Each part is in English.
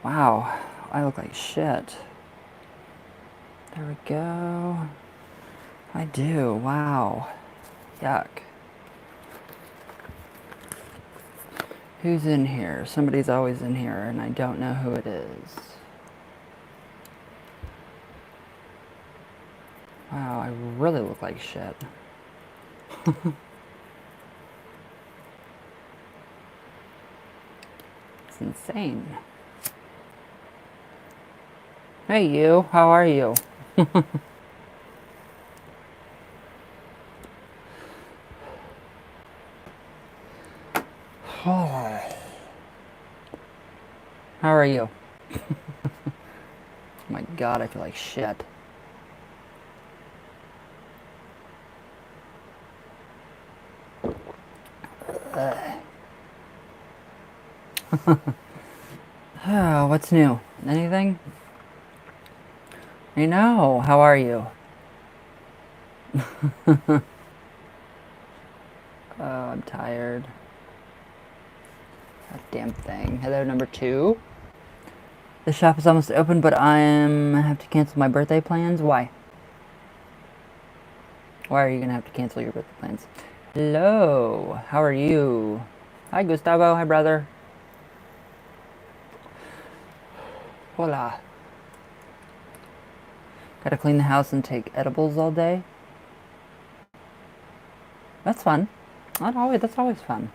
Wow, I look like shit. There we go. I do, wow. Yuck. Who's in here? Somebody's always in here, and I don't know who it is. Wow, I really look like shit. It's insane. Hey you, how are you? How are you? Oh my god, I feel like shit. Oh, what's new? Anything? I know, how are you? Oh, I'm tired. That damn thing. Hello, number 2. The shop is almost open, but I have to cancel my birthday plans. Why? Why are you gonna have to cancel your birthday plans? Hello, how are you? Hi, Gustavo. Hi, brother. Hola. Gotta clean the house and take edibles all day. That's fun. That's always fun.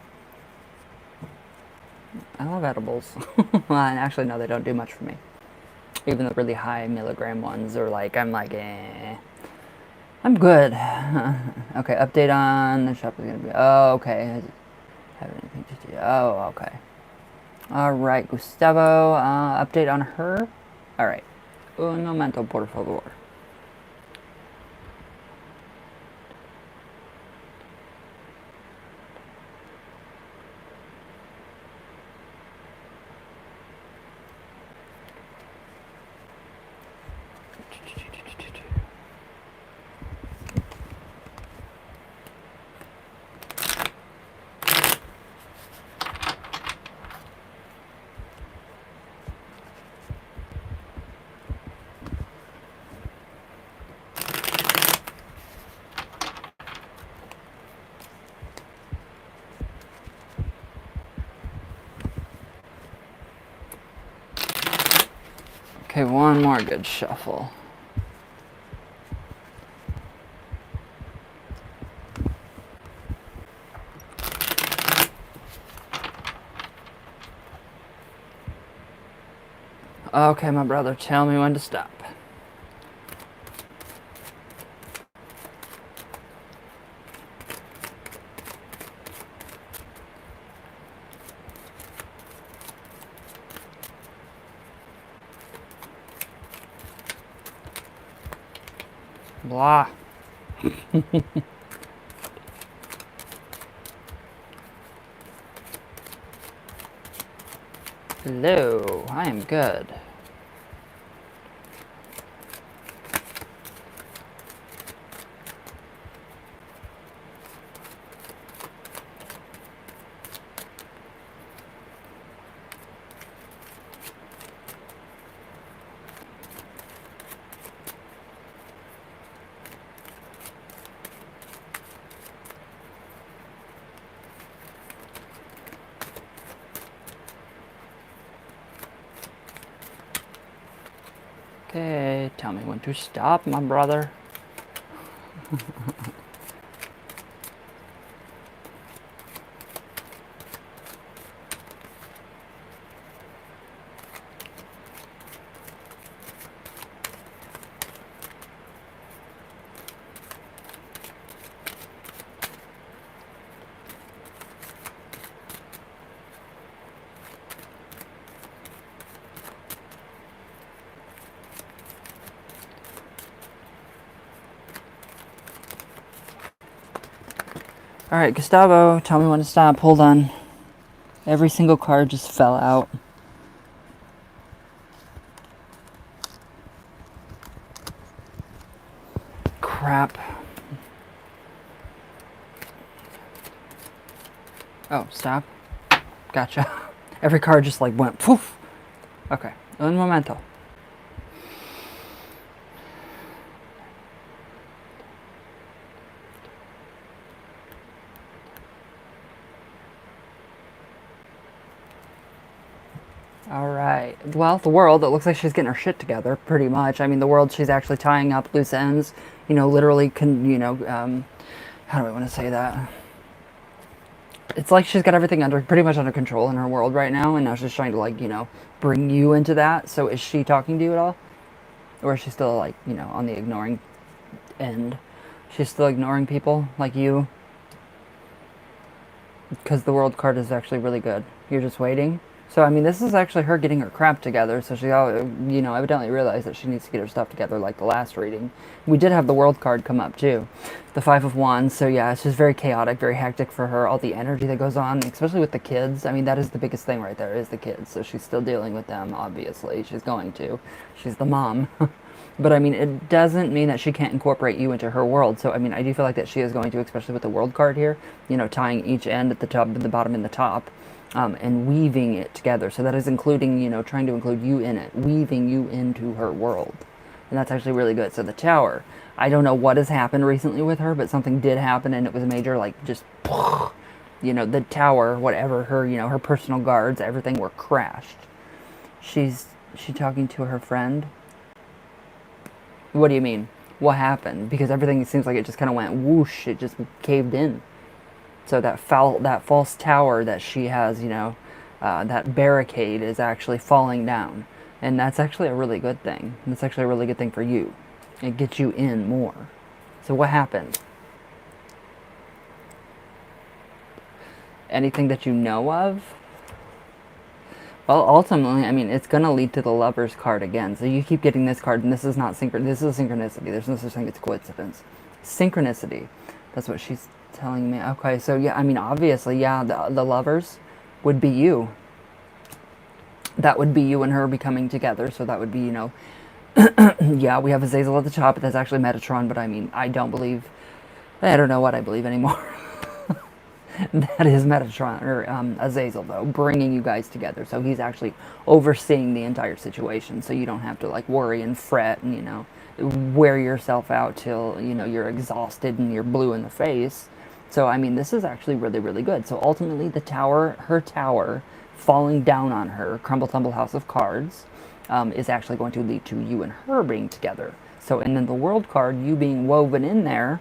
I love edibles. Well, actually, no, they don't do much for me. Even the really high milligram ones are like, I'm like, eh. I'm good. Okay, update on the shop is gonna be. Oh, okay. Have anything to do? Oh, okay. All right, Gustavo. Update on her. All right. Un momento, por favor. Okay, one more good shuffle. Okay, my brother, tell me when to stop. Blah. Hello, I am good. Okay, tell me when to stop, my brother. Alright, Gustavo, tell me when to stop. Hold on. Every single card just fell out. Crap. Oh, stop. Gotcha. Every card just like went poof. Okay, un momento. All right. Well, the world, it looks like she's getting her shit together, pretty much. I mean, the world, she's actually tying up loose ends. You know, literally, how do I want to say that? It's like she's got everything pretty much under control in her world right now, and now she's trying to, like, bring you into that. So is she talking to you at all? Or is she still, like, on the ignoring end? She's still ignoring people like you? Because the world card is actually really good. You're just waiting. So, I mean, this is actually her getting her crap together. So she, evidently realized that she needs to get her stuff together like the last reading. We did have the world card come up, too. The Five of Wands. So, yeah, it's just very chaotic, very hectic for her. All the energy that goes on, especially with the kids. I mean, that is the biggest thing right there, is the kids. So she's still dealing with them, obviously. She's going to. She's the mom. But I mean, it doesn't mean that she can't incorporate you into her world. So I mean, I do feel like that she is going to, especially with the world card here, tying each end at the top and the bottom and the top, and weaving it together. So that is including, trying to include you in it, weaving you into her world. And that's actually really good. So the tower, I don't know what has happened recently with her, but something did happen, and it was a major, like, just, the tower, whatever, her, her personal guards, everything were crashed. She talking to her friend? What do you mean? What happened? Because everything seems like it just kind of went whoosh. It just caved in. So that false tower that she has, that barricade is actually falling down, and that's actually a really good thing. That's actually a really good thing for you. It gets you in more. So what happened? Anything that you know of? Well, ultimately, I mean, it's going to lead to the Lover's card again. So you keep getting this card, and this is not this is a synchronicity. There's no such thing as coincidence. Synchronicity. That's what she's telling me. Okay, so yeah, I mean, obviously, yeah, the Lovers would be you. That would be you and her becoming together. So that would be, yeah, we have Azazel at the top, but that's actually Metatron. But I mean, I don't know what I believe anymore. That is Metatron, or Azazel, though, bringing you guys together. So he's actually overseeing the entire situation, so you don't have to, like, worry and fret and, wear yourself out till, you're exhausted and you're blue in the face. So, I mean, this is actually really, really good. So ultimately, the tower, her tower, falling down on her, Crumble Tumble House of Cards, is actually going to lead to you and her being together. So, and then the World card, you being woven in there,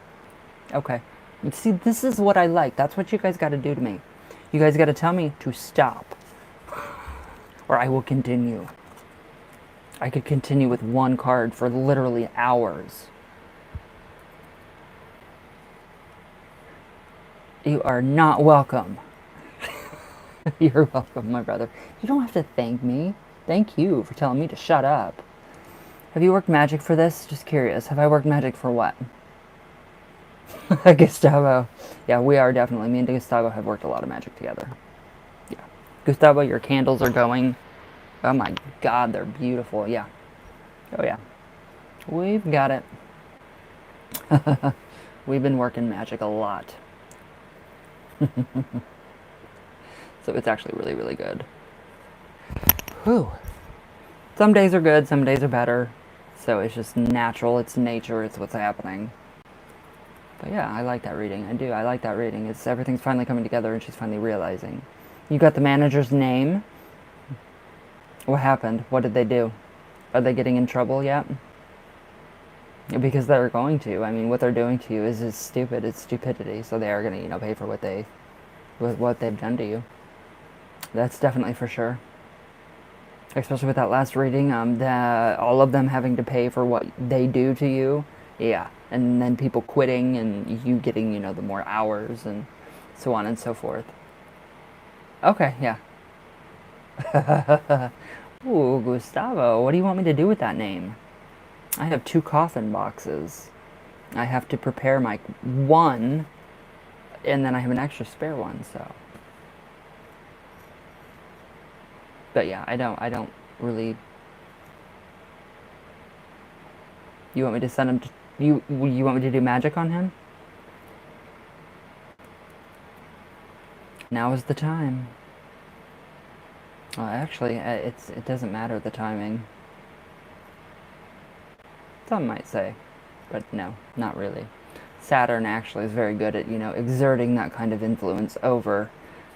okay. See, this is what I like. That's what you guys got to do to me. You guys got to tell me to stop, or I will continue. I could continue with one card for literally hours. You are not welcome. You're welcome, my brother. You don't have to thank me. Thank you for telling me to shut up. Have you worked magic for this? Just curious. Have I worked magic for what? Gustavo. Yeah, we are definitely. Me and Gustavo have worked a lot of magic together. Yeah. Gustavo, your candles are going. Oh my god, they're beautiful. Yeah. Oh yeah. We've got it. We've been working magic a lot. So it's actually really, really good. Whew. Some days are good, some days are better. So it's just natural, it's nature, it's what's happening. But yeah, I like that reading. I do. I like that reading. Everything's finally coming together, and she's finally realizing. You got the manager's name. What happened? What did they do? Are they getting in trouble yet? Because they're going to. I mean, what they're doing to you is just stupid. It's stupidity. So they are going to, pay for what they've done to you. That's definitely for sure. Especially with that last reading, all of them having to pay for what they do to you. Yeah. And then people quitting and you getting, the more hours and so on and so forth. Okay, yeah. Ooh, Gustavo, what do you want me to do with that name? I have 2 coffin boxes. I have to prepare my one, and then I have an extra spare one, so. But yeah, I don't really. You want me to send him to. You want me to do magic on him? Now is the time. Actually, it doesn't matter the timing. Some might say, but no, not really. Saturn actually is very good at, exerting that kind of influence over,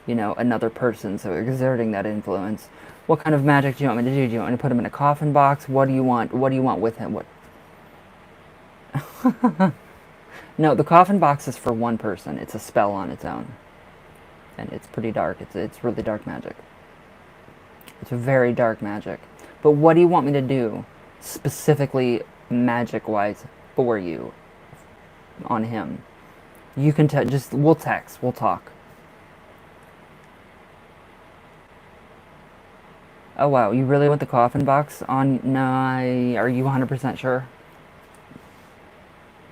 another person. So exerting that influence. What kind of magic do you want me to do? Do you want me to put him in a coffin box? What do you want? What do you want with him? What? No, the coffin box is for one person. It's a spell on its own. And it's pretty dark. It's really dark magic. It's very dark magic. But what do you want me to do specifically magic-wise for you on him? You can we'll text, we'll talk. Oh wow, you really want the coffin box on? No, are you 100% sure?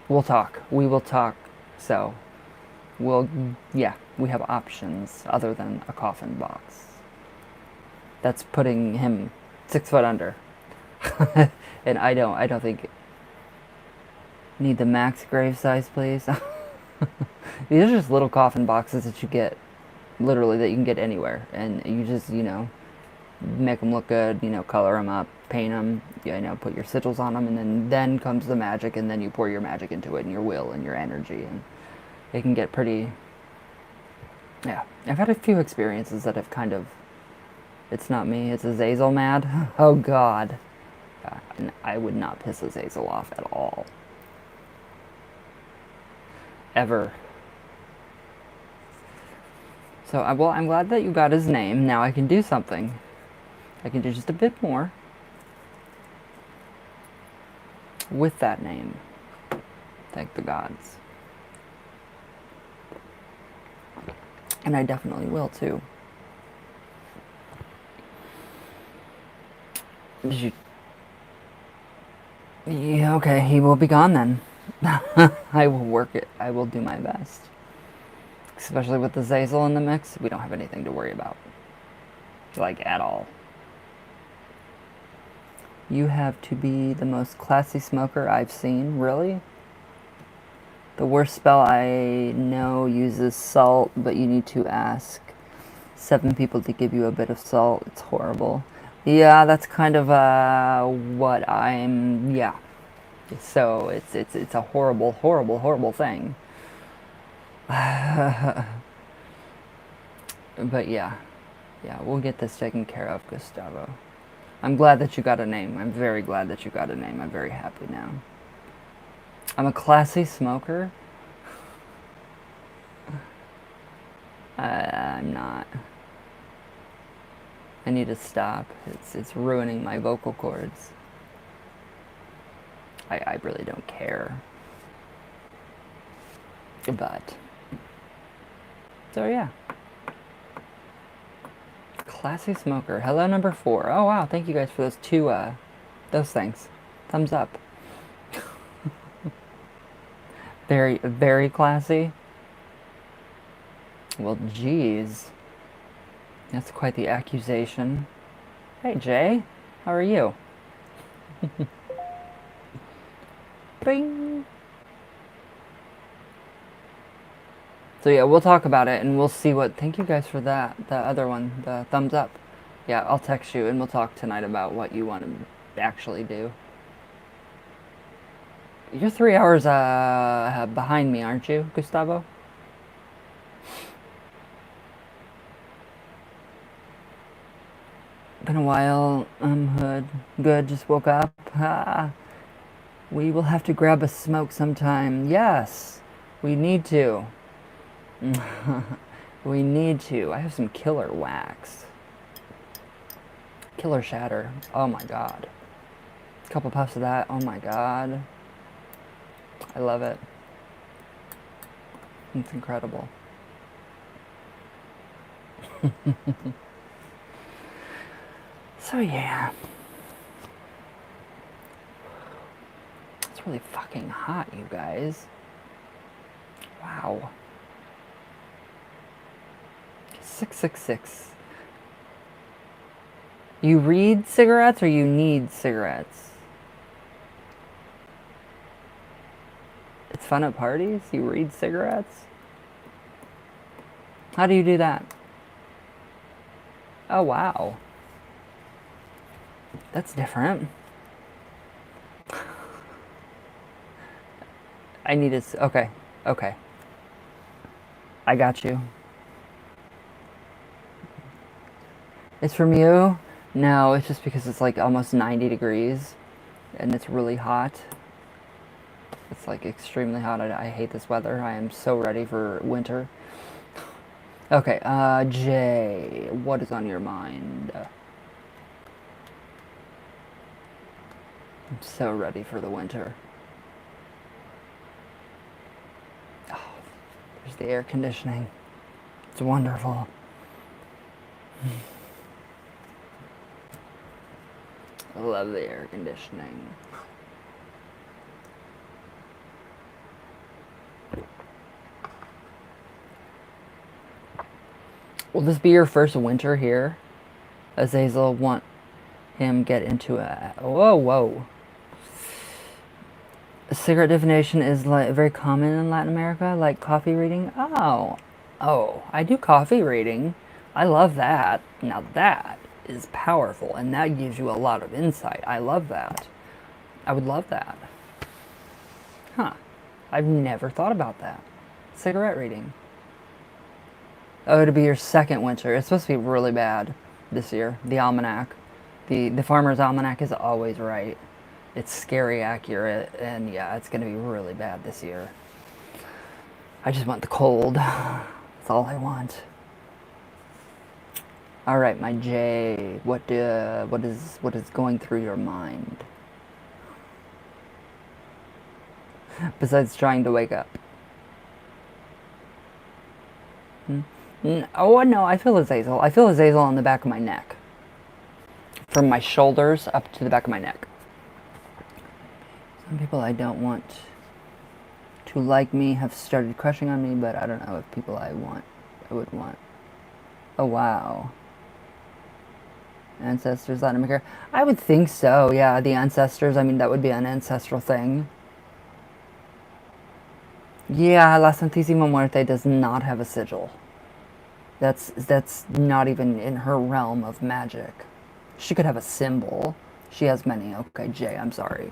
We'll talk. We will talk. So, yeah, we have options other than a coffin box. That's putting him 6 foot under. And I don't think... Need the max grave size, please? These are just little coffin boxes that you get, literally, that you can get anywhere. And you just, make them look good, color them up, paint them, put your sigils on them, and then comes the magic, and then you pour your magic into it, and your will, and your energy, and it can get pretty... Yeah, I've had a few experiences that have kind of... It's not me, it's Azazel mad. Oh god. I would not piss Azazel off at all. Ever. So, I'm glad that you got his name. Now I can do something. I can do just a bit more with that name. Thank the gods. And I definitely will, too. Did you... Yeah, okay, he will be gone then. I will work it. I will do my best. Especially with the Azazel in the mix, we don't have anything to worry about. Like, at all. You have to be the most classy smoker I've seen. Really? The worst spell I know uses salt, but you need to ask 7 people to give you a bit of salt. It's horrible. Yeah, that's kind of what I'm... Yeah. So it's a horrible, horrible, horrible thing. But yeah, we'll get this taken care of, Gustavo. I'm glad that you got a name. I'm very glad that you got a name. I'm very happy now. I'm a classy smoker. I'm not. I need to stop. It's ruining my vocal cords. I really don't care. But, so yeah. Classy smoker. Hello, number 4. Oh wow, thank you guys for those things. Thumbs up. Very, very classy. Well, geez. That's quite the accusation. Hey, Jay. How are you? Bing. So yeah, we'll talk about it and we'll see what... Thank you guys for that. The other one, the thumbs up. Yeah, I'll text you and we'll talk tonight about what you want to actually do. You're 3 hours behind me, aren't you, Gustavo? Been a while. Hood. Good, just woke up. We will have to grab a smoke sometime. Yes, we need to. We need to. I have some killer wax. Killer shatter. Oh my god. A couple puffs of that. Oh my god. I love it. It's incredible. So yeah. It's really fucking hot, you guys. Wow. 666. You read cigarettes or you need cigarettes? It's fun at parties? You read cigarettes? How do you do that? Oh, wow. That's different. I need to... Okay. Okay. I got you. It's from you? No, it's just because it's like almost 90 degrees. And it's really hot. It's like extremely hot. I hate this weather. I am so ready for winter. Okay, Jay, what is on your mind? I'm so ready for the winter. Oh, there's the air conditioning. It's wonderful. I love the air conditioning. Will this be your first winter here? Azazel want him get into a... Whoa, whoa. Cigarette divination is like very common in Latin America, like coffee reading. Oh, I do coffee reading. I love that. Now that is powerful, and that gives you a lot of insight. I love that. I would love that. Huh. I've never thought about that. Cigarette reading. Oh, it'll be your second winter. It's supposed to be really bad this year. The almanac. The Farmer's Almanac is always right. It's scary accurate, and yeah, it's going to be really bad this year. I just want the cold. That's all I want. All right, my Jay, what is going through your mind? Besides trying to wake up. Oh no, I feel Azazel. I feel Azazel on the back of my neck. From my shoulders up to the back of my neck. Some people I don't want to like me have started crushing on me, but I don't know if people I would want. Oh wow. Ancestors, Latin America. I would think so, yeah, the ancestors. I mean, that would be an ancestral thing. Yeah, La Santísima Muerte does not have a sigil. That's not even in her realm of magic. She could have a symbol. She has many. Okay, Jay, I'm sorry.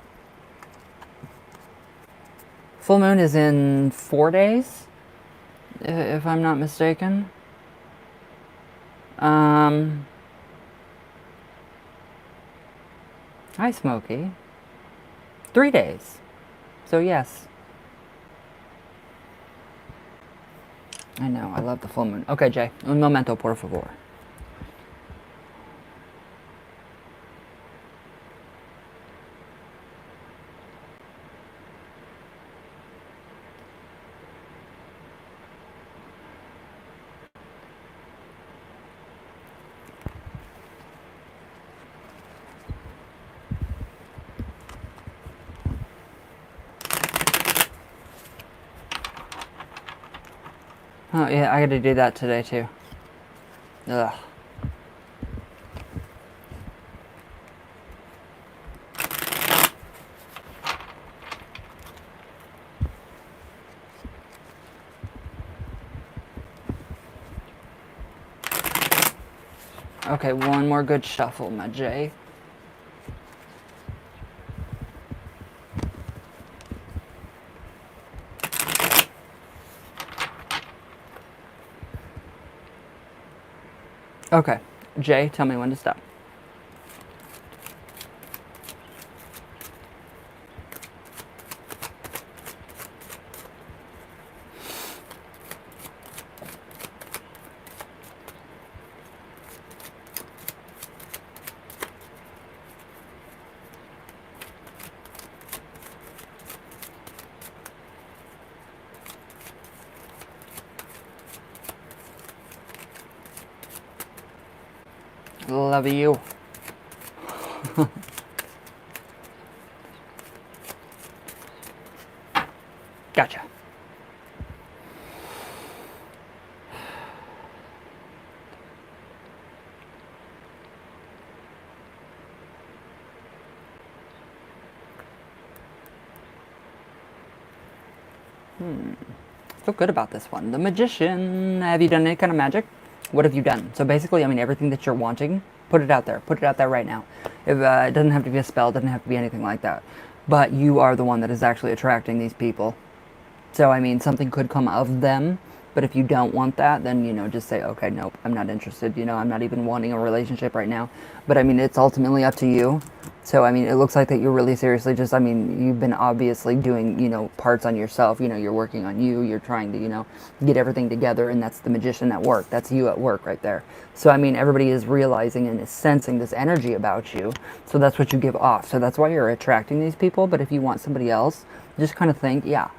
Full moon is in 4 days, if I'm not mistaken. Hi, Smokey. 3 days. So yes. I know, I love the full moon. Okay, Jay. Un momento, por favor. Oh, yeah, I gotta do that today, too. Ugh. Okay, one more good shuffle, my Jay. Okay, Jay, tell me when to stop. Love you. Gotcha. Feel good about this one. The Magician. Have you done any kind of magic? What have you done? So basically, I mean, everything that you're wanting, put it out there. Put it out there right now. If, it doesn't have to be a spell, it doesn't have to be anything like that. But you are the one that is actually attracting these people. So, I mean, something could come of them, but if you don't want that, then, you know, just say, okay, nope, I'm not interested. You know, I'm not even wanting a relationship right now. But, I mean, it's ultimately up to you. So, I mean, it looks like that you're really seriously just, I mean, you've been obviously doing, you know, parts on yourself. You know, you're working on you. You're trying to, you know, get everything together. And that's the magician at work. That's you at work right there. So, I mean, everybody is realizing and is sensing this energy about you. So, that's what you give off. So, that's why you're attracting these people. But if you want somebody else, just kind of think, yeah,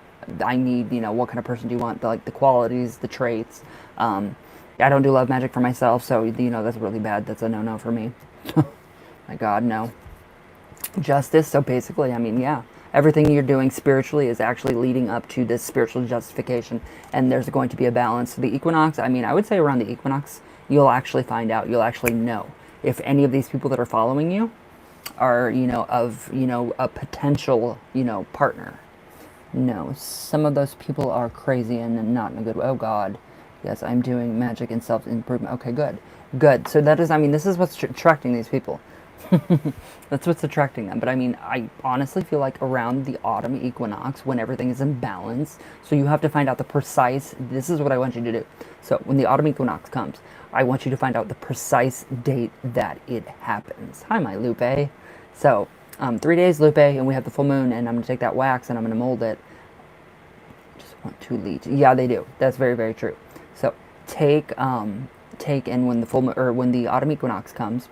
I need, you know, what kind of person do you want? Like the qualities, the traits. I don't do love magic for myself, so, you know, that's really bad. That's a no-no for me. My God, no. Justice, so basically, I mean, yeah, everything you're doing spiritually is actually leading up to this spiritual justification, and there's going to be a balance. So the equinox, I mean, I would say around the equinox, you'll actually find out, you'll actually know if any of these people that are following you are, you know, of, you know, a potential, you know, partner. No, some of those people are crazy and not in a good way. Oh God, yes, I'm doing magic and self-improvement. Okay, good, good. So that is, I mean, this is what's attracting these people. That's what's attracting them. But I mean, I honestly feel like around the autumn equinox, when everything is in balance, so you have to find out the precise, this is what I want you to do. So when the autumn equinox comes, I want you to find out the precise date that it happens. Hi, my Lupe. So 3 days, Lupe, and we have the full moon, and I'm going to take that wax and I'm going to mold it. Just want to lead. Yeah, they do. That's very, very true. So take and when the full moon, or when the autumn equinox comes,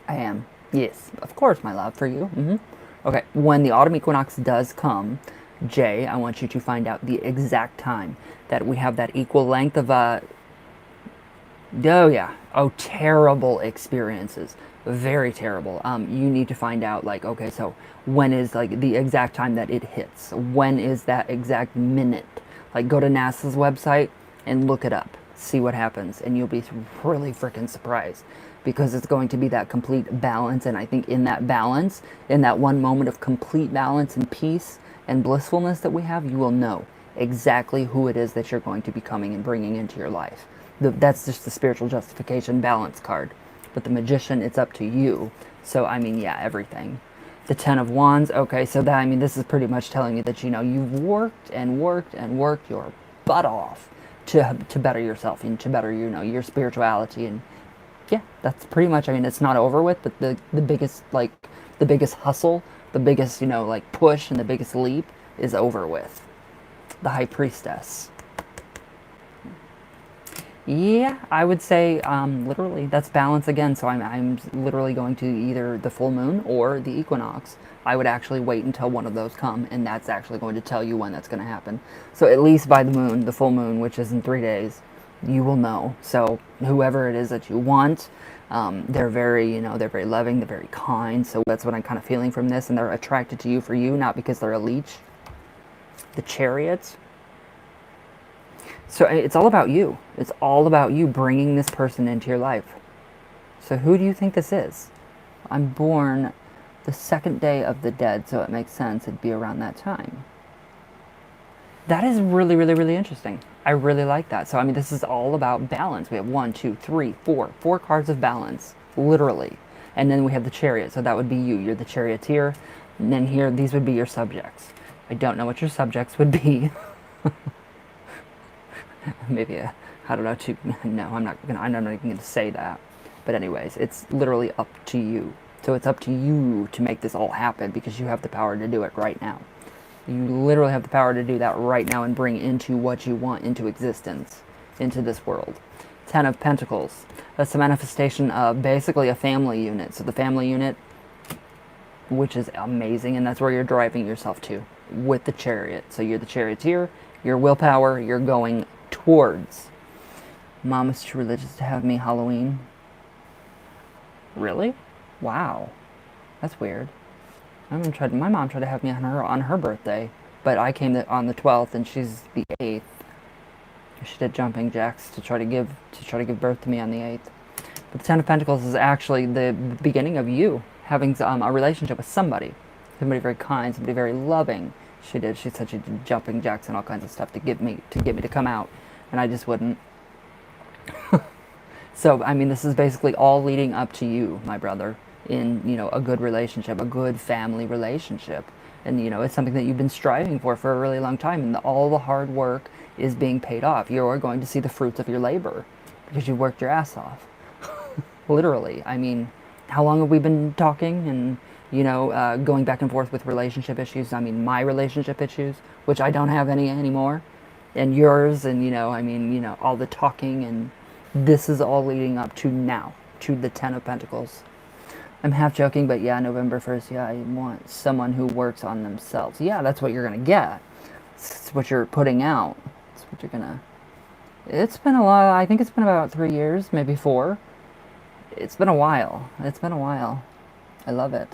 I am. Yes, of course, my love, for you. Okay, when the autumn equinox does come, Jay, I want you to find out the exact time that we have that equal length of oh yeah. Oh, terrible experiences. Very terrible. You need to find out, like, okay, so when is, like, the exact time that it hits? When is that exact minute? Like, go to NASA's website and look it up. See what happens. And you'll be really freaking surprised. Because it's going to be that complete balance. And I think in that balance, in that one moment of complete balance and peace and blissfulness that we have, you will know exactly who it is that you're going to be coming and bringing into your life. That's just the spiritual justification balance card. But the magician, it's up to you. So, I mean, yeah, everything. The Ten of Wands, okay, so that, I mean, this is pretty much telling you that, you know, you've worked and worked and worked your butt off to better yourself and to better, you know, your spirituality. And yeah, that's pretty much, I mean, it's not over with, but the biggest, like, the biggest hustle, the biggest, you know, like, push and the biggest leap is over with. The High Priestess. Yeah, I would say literally that's balance again. So I'm literally going to either the full moon or the equinox. I would actually wait until one of those come, and that's actually going to tell you when that's going to happen. So at least by the moon, the full moon, which is in 3 days, you will know. So whoever it is that you want, they're very, you know, they're very loving, they're very kind. So that's what I'm kind of feeling from this, and they're attracted to you for you, not because they're a leech. The Chariot. So it's all about you. It's all about you bringing this person into your life. So who do you think this is? I'm born the 2nd day of the dead, so it makes sense it'd be around that time. That is really, really, really interesting. I really like that. So, I mean, this is all about balance. We have 1, 2, 3, 4. 4 cards of balance, literally. And then we have the Chariot, so that would be you. You're the charioteer. And then here, these would be your subjects. I don't know what your subjects would be. Maybe I don't know. No, I'm not even going to say that. But anyways, it's literally up to you. So it's up to you to make this all happen because you have the power to do it right now. You literally have the power to do that right now and bring into what you want into existence, into this world. 10 of Pentacles. That's a manifestation of basically a family unit. So the family unit, which is amazing, and that's where you're driving yourself to with the Chariot. So you're the charioteer, your willpower, you're going towards. Mom is too religious to have me Halloween. Really? Wow. That's weird. My mom tried to have me on her birthday, but I came on the 12th and she's the 8th. She did jumping jacks to try to give birth to me on the 8th. But the 10 of Pentacles is actually the beginning of you having a relationship with somebody very kind, somebody very loving. She said she did jumping jacks and all kinds of stuff to get me to come out, and I just wouldn't. So, I mean, this is basically all leading up to you, my brother. in, a good relationship, a good family relationship. And, it's something that you've been striving for a really long time. And all the hard work is being paid off. You're going to see the fruits of your labor because you worked your ass off. Literally. I mean, how long have we been talking and, going back and forth with relationship issues? I mean, my relationship issues, which I don't have any anymore, and yours, and, all the talking, and this is all leading up to now, to the Ten of Pentacles. I'm half joking, but yeah, November 1st, yeah, I want someone who works on themselves. Yeah, that's what you're going to get. It's what you're putting out. It's what you're going to... It's been a lot. I think it's been about 3 years, maybe 4. It's been a while. It's been a while. I love it.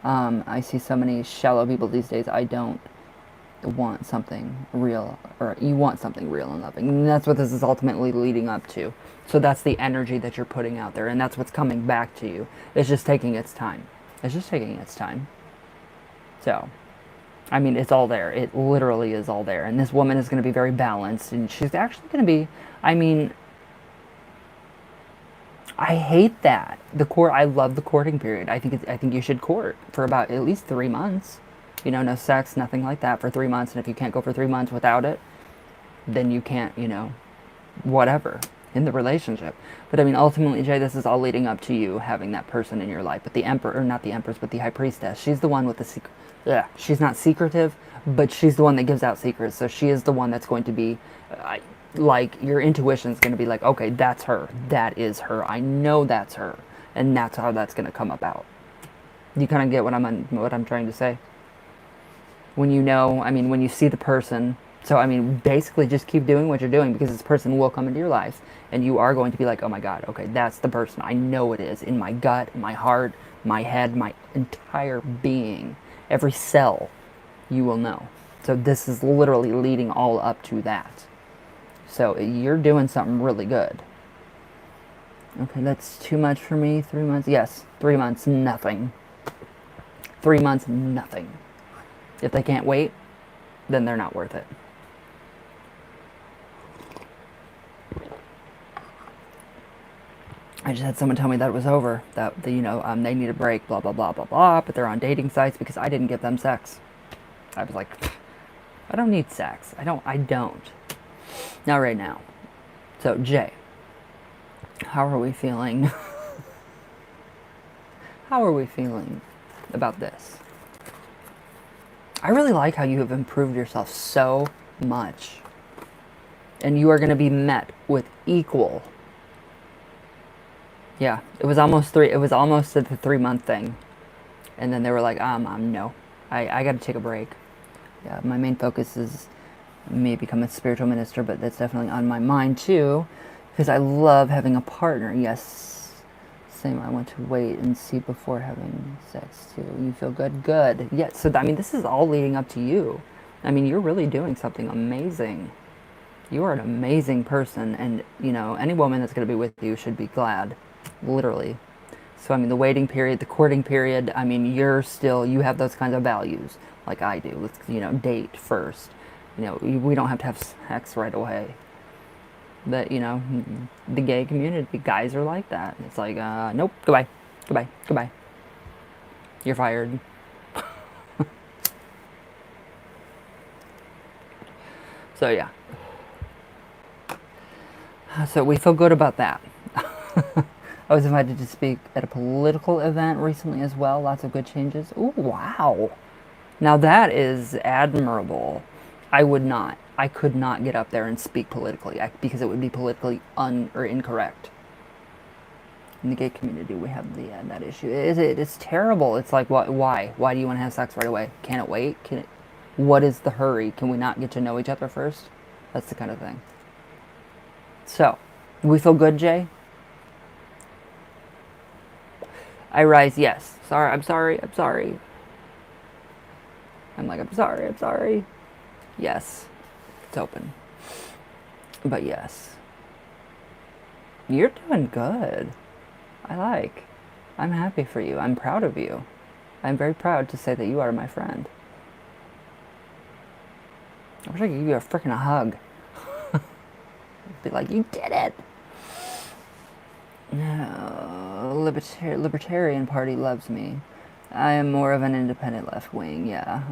I see so many shallow people these days. I don't want something real, or you want something real and loving. And that's what this is ultimately leading up to. So that's the energy that you're putting out there, and that's what's coming back to you. It's just taking its time. It's just taking its time. So, I mean, it's all there. It literally is all there. And this woman is going to be very balanced, and she's actually going to be, I mean, I hate that. I love the courting period. I think you should court for about at least 3 months. No sex, nothing like that for 3 months. And if you can't go for 3 months without it, then you can't, whatever in the relationship. But I mean, ultimately, Jay, this is all leading up to you having that person in your life. But the Emperor, or not the Empress, but the High Priestess, she's the one with the secret. Yeah, she's not secretive, but she's the one that gives out secrets. So she is the one that's going to be, like, your intuition is going to be like, okay, that's her. That is her. I know that's her. And that's how that's going to come about. You kind of get what I'm trying to say? When when you see the person. So, basically just keep doing what you're doing, because this person will come into your life and you are going to be like, oh my God, okay, that's the person. I know it is. In my gut, my heart, my head, my entire being, every cell, you will know. So this is literally leading all up to that. So you're doing something really good. Okay, that's too much for me. 3 months. Yes, 3 months, nothing. 3 months, nothing. If they can't wait, then they're not worth it. I just had someone tell me that it was over, that they need a break, blah, blah, blah, blah, blah, but they're on dating sites because I didn't give them sex. I was like, I don't need sex. I don't. Not right now. So, Jay, how are we feeling? How are we feeling about this? I really like how you have improved yourself so much. And you are going to be met with equal. Yeah, it was almost at the 3 month thing. And then they were like, no, I got to take a break. Yeah, my main focus is me become a spiritual minister, but that's definitely on my mind too, because I love having a partner. Yes, same. I want to wait and see before having sex too. You feel good? Good. Yeah, so this is all leading up to you. You're really doing something amazing. You are an amazing person, and any woman that's going to be with you should be glad. Literally. So, the waiting period, the courting period, you have those kinds of values, like I do. Let's, date first. We don't have to have sex right away. But, the gay community, guys are like that. It's like, nope, goodbye, goodbye, goodbye. You're fired. So, yeah. So, we feel good about that. I was invited to speak at a political event recently as well. Lots of good changes. Ooh, wow. Now that is admirable. I could not get up there and speak politically because it would be politically incorrect. In the gay community, we have that issue. It's terrible. It's like, why? Why do you want to have sex right away? Can it wait? What is the hurry? Can we not get to know each other first? That's the kind of thing. So, we feel good, Jay? I rise, yes. Sorry, I'm sorry. I'm like, I'm sorry. Yes, it's open. But yes. You're doing good. I'm happy for you. I'm proud of you. I'm very proud to say that you are my friend. I wish I could give you a freaking hug. Be like, you did it. No, Libertarian Party loves me. I am more of an independent left wing, yeah.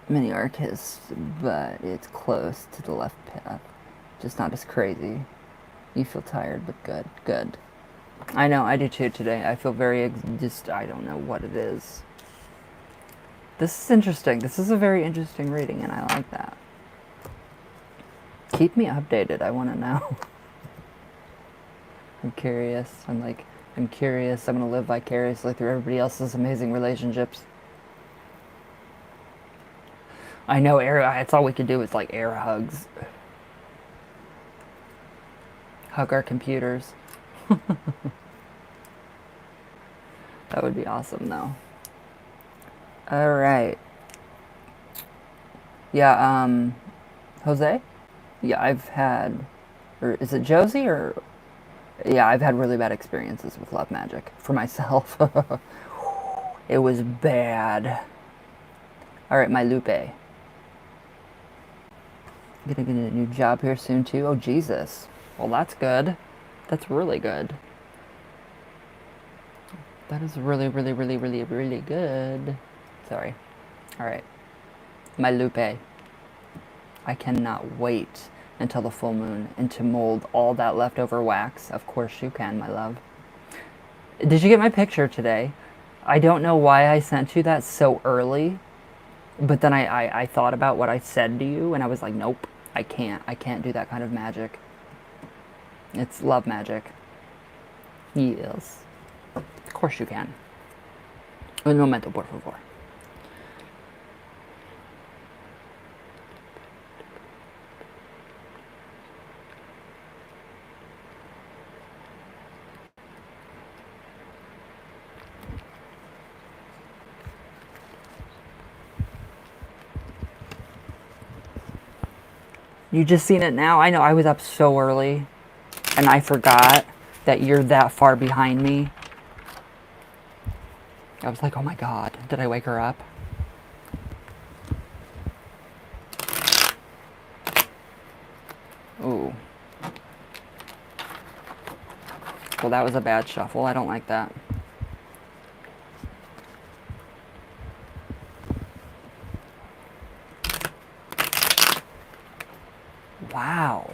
Many anarchists, but it's close to the left path. Just not as crazy. You feel tired, but good. Good. I know, I do too today. I feel very, I don't know what it is. This is interesting. This is a very interesting reading, and I like that. Keep me updated. I want to know. I'm curious. I'm curious. I'm going to live vicariously through everybody else's amazing relationships. I know it's all we could do is like air hugs. Hug our computers. That would be awesome though. Alright. Yeah, Jose? Yeah, I've had, or is it Josie or, yeah, I've had really bad experiences with love magic for myself. It was bad. Alright, my Lupe. I'm gonna get a new job here soon too. Oh, Jesus. Well, that's good. That's really good. That is really, really, really, really, really good. Sorry. Alright. My Lupe. I cannot wait until the full moon and to mold all that leftover wax. Of course you can, my love. Did you get my picture today? I don't know why I sent you that so early, but then I thought about what I said to you, and I was like, nope, I can't do that kind of magic. It's love magic. Yes. Of course you can. Un momento, por favor. You just seen it now? I know, I was up so early, and I forgot that you're that far behind me. I was like, oh my god, did I wake her up? Ooh. Well, that was a bad shuffle. I don't like that. Wow.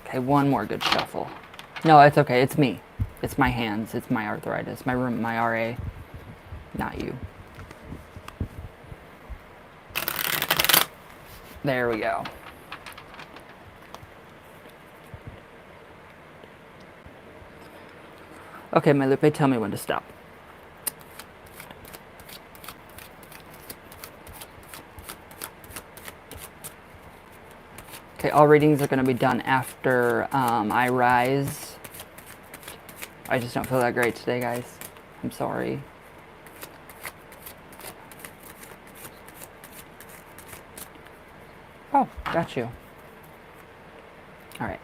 Okay, one more good shuffle. No, it's okay. It's me. It's my hands. It's my arthritis. My RA. Not you. There we go. Okay, my Lupe, tell me when to stop. Okay, all readings are going to be done after I rise. I just don't feel that great today, guys. I'm sorry. Oh, got you. All right.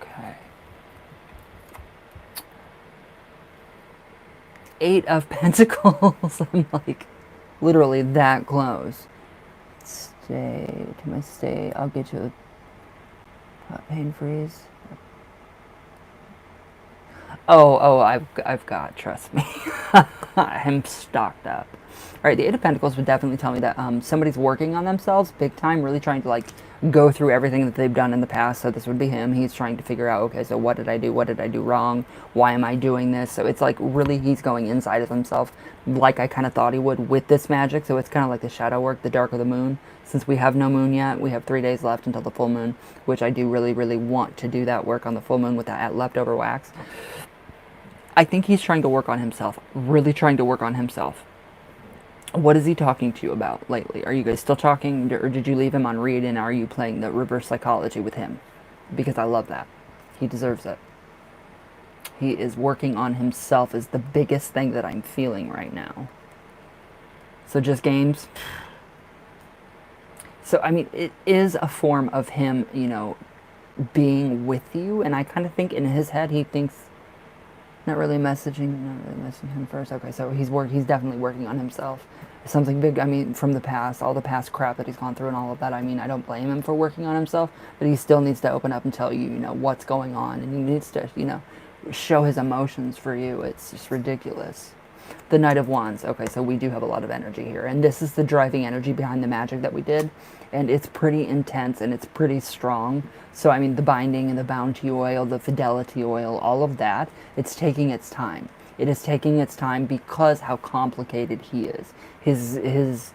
Okay. 8 of Pentacles. I'm like literally that close. Stay. Can I stay? I'll get you a pain freeze. Oh, I've got, trust me. I'm stocked up. All right, the 8 of Pentacles would definitely tell me that somebody's working on themselves big time, really trying to like go through everything that they've done in the past. So this would be him. He's trying to figure out, okay, so what did I do? What did I do wrong? Why am I doing this? So it's like really he's going inside of himself like I kind of thought he would with this magic. So it's kind of like the shadow work, the dark of the moon. Since we have no moon yet, we have 3 days left until the full moon, which I do really, really want to do that work on the full moon with that leftover wax. I think he's trying to work on himself, really trying to work on himself. What is he talking to you about lately? Are you guys still talking, or did you leave him on read, and are you playing the reverse psychology with him? Because I love that. He deserves it. He is working on himself is the biggest thing that I'm feeling right now. So just games. So, I mean, it is a form of him, you know, being with you. And I kind of think in his head, he thinks, not really messaging him first. Okay, so he's definitely working on himself. Something big, I mean, from the past, all the past crap that he's gone through and all of that. I mean, I don't blame him for working on himself, but he still needs to open up and tell you, what's going on. And he needs to, show his emotions for you. It's just ridiculous. The Knight of Wands. Okay, so we do have a lot of energy here. And this is the driving energy behind the magic that we did. And it's pretty intense and it's pretty strong. So, I mean, the binding and the bounty oil, the fidelity oil, all of that, it's taking its time. It is taking its time because how complicated he is. His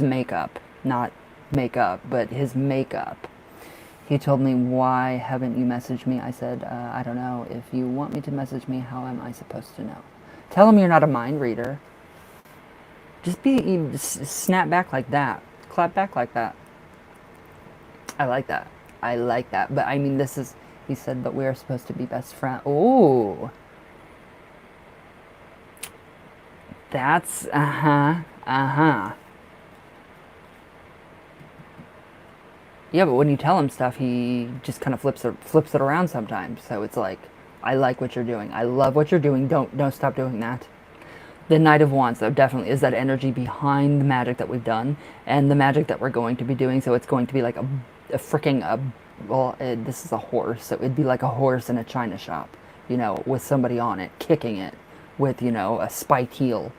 makeup, not makeup, but his makeup. He told me, why haven't you messaged me? I said, I don't know. If you want me to message me, how am I supposed to know? Tell him you're not a mind reader. Just snap back like that. Clap back like that. I like that. I like that. But I mean, he said, but we're supposed to be best friends. Oh. That's, yeah, but when you tell him stuff, he just kind of flips it around sometimes. So it's like, I like what you're doing. I love what you're doing. Don't stop doing that. The Knight of Wands, though, definitely is that energy behind the magic that we've done and the magic that we're going to be doing. So it's going to be like this is a horse. So it'd be like a horse in a china shop, with somebody on it, kicking it with, a spiked heel.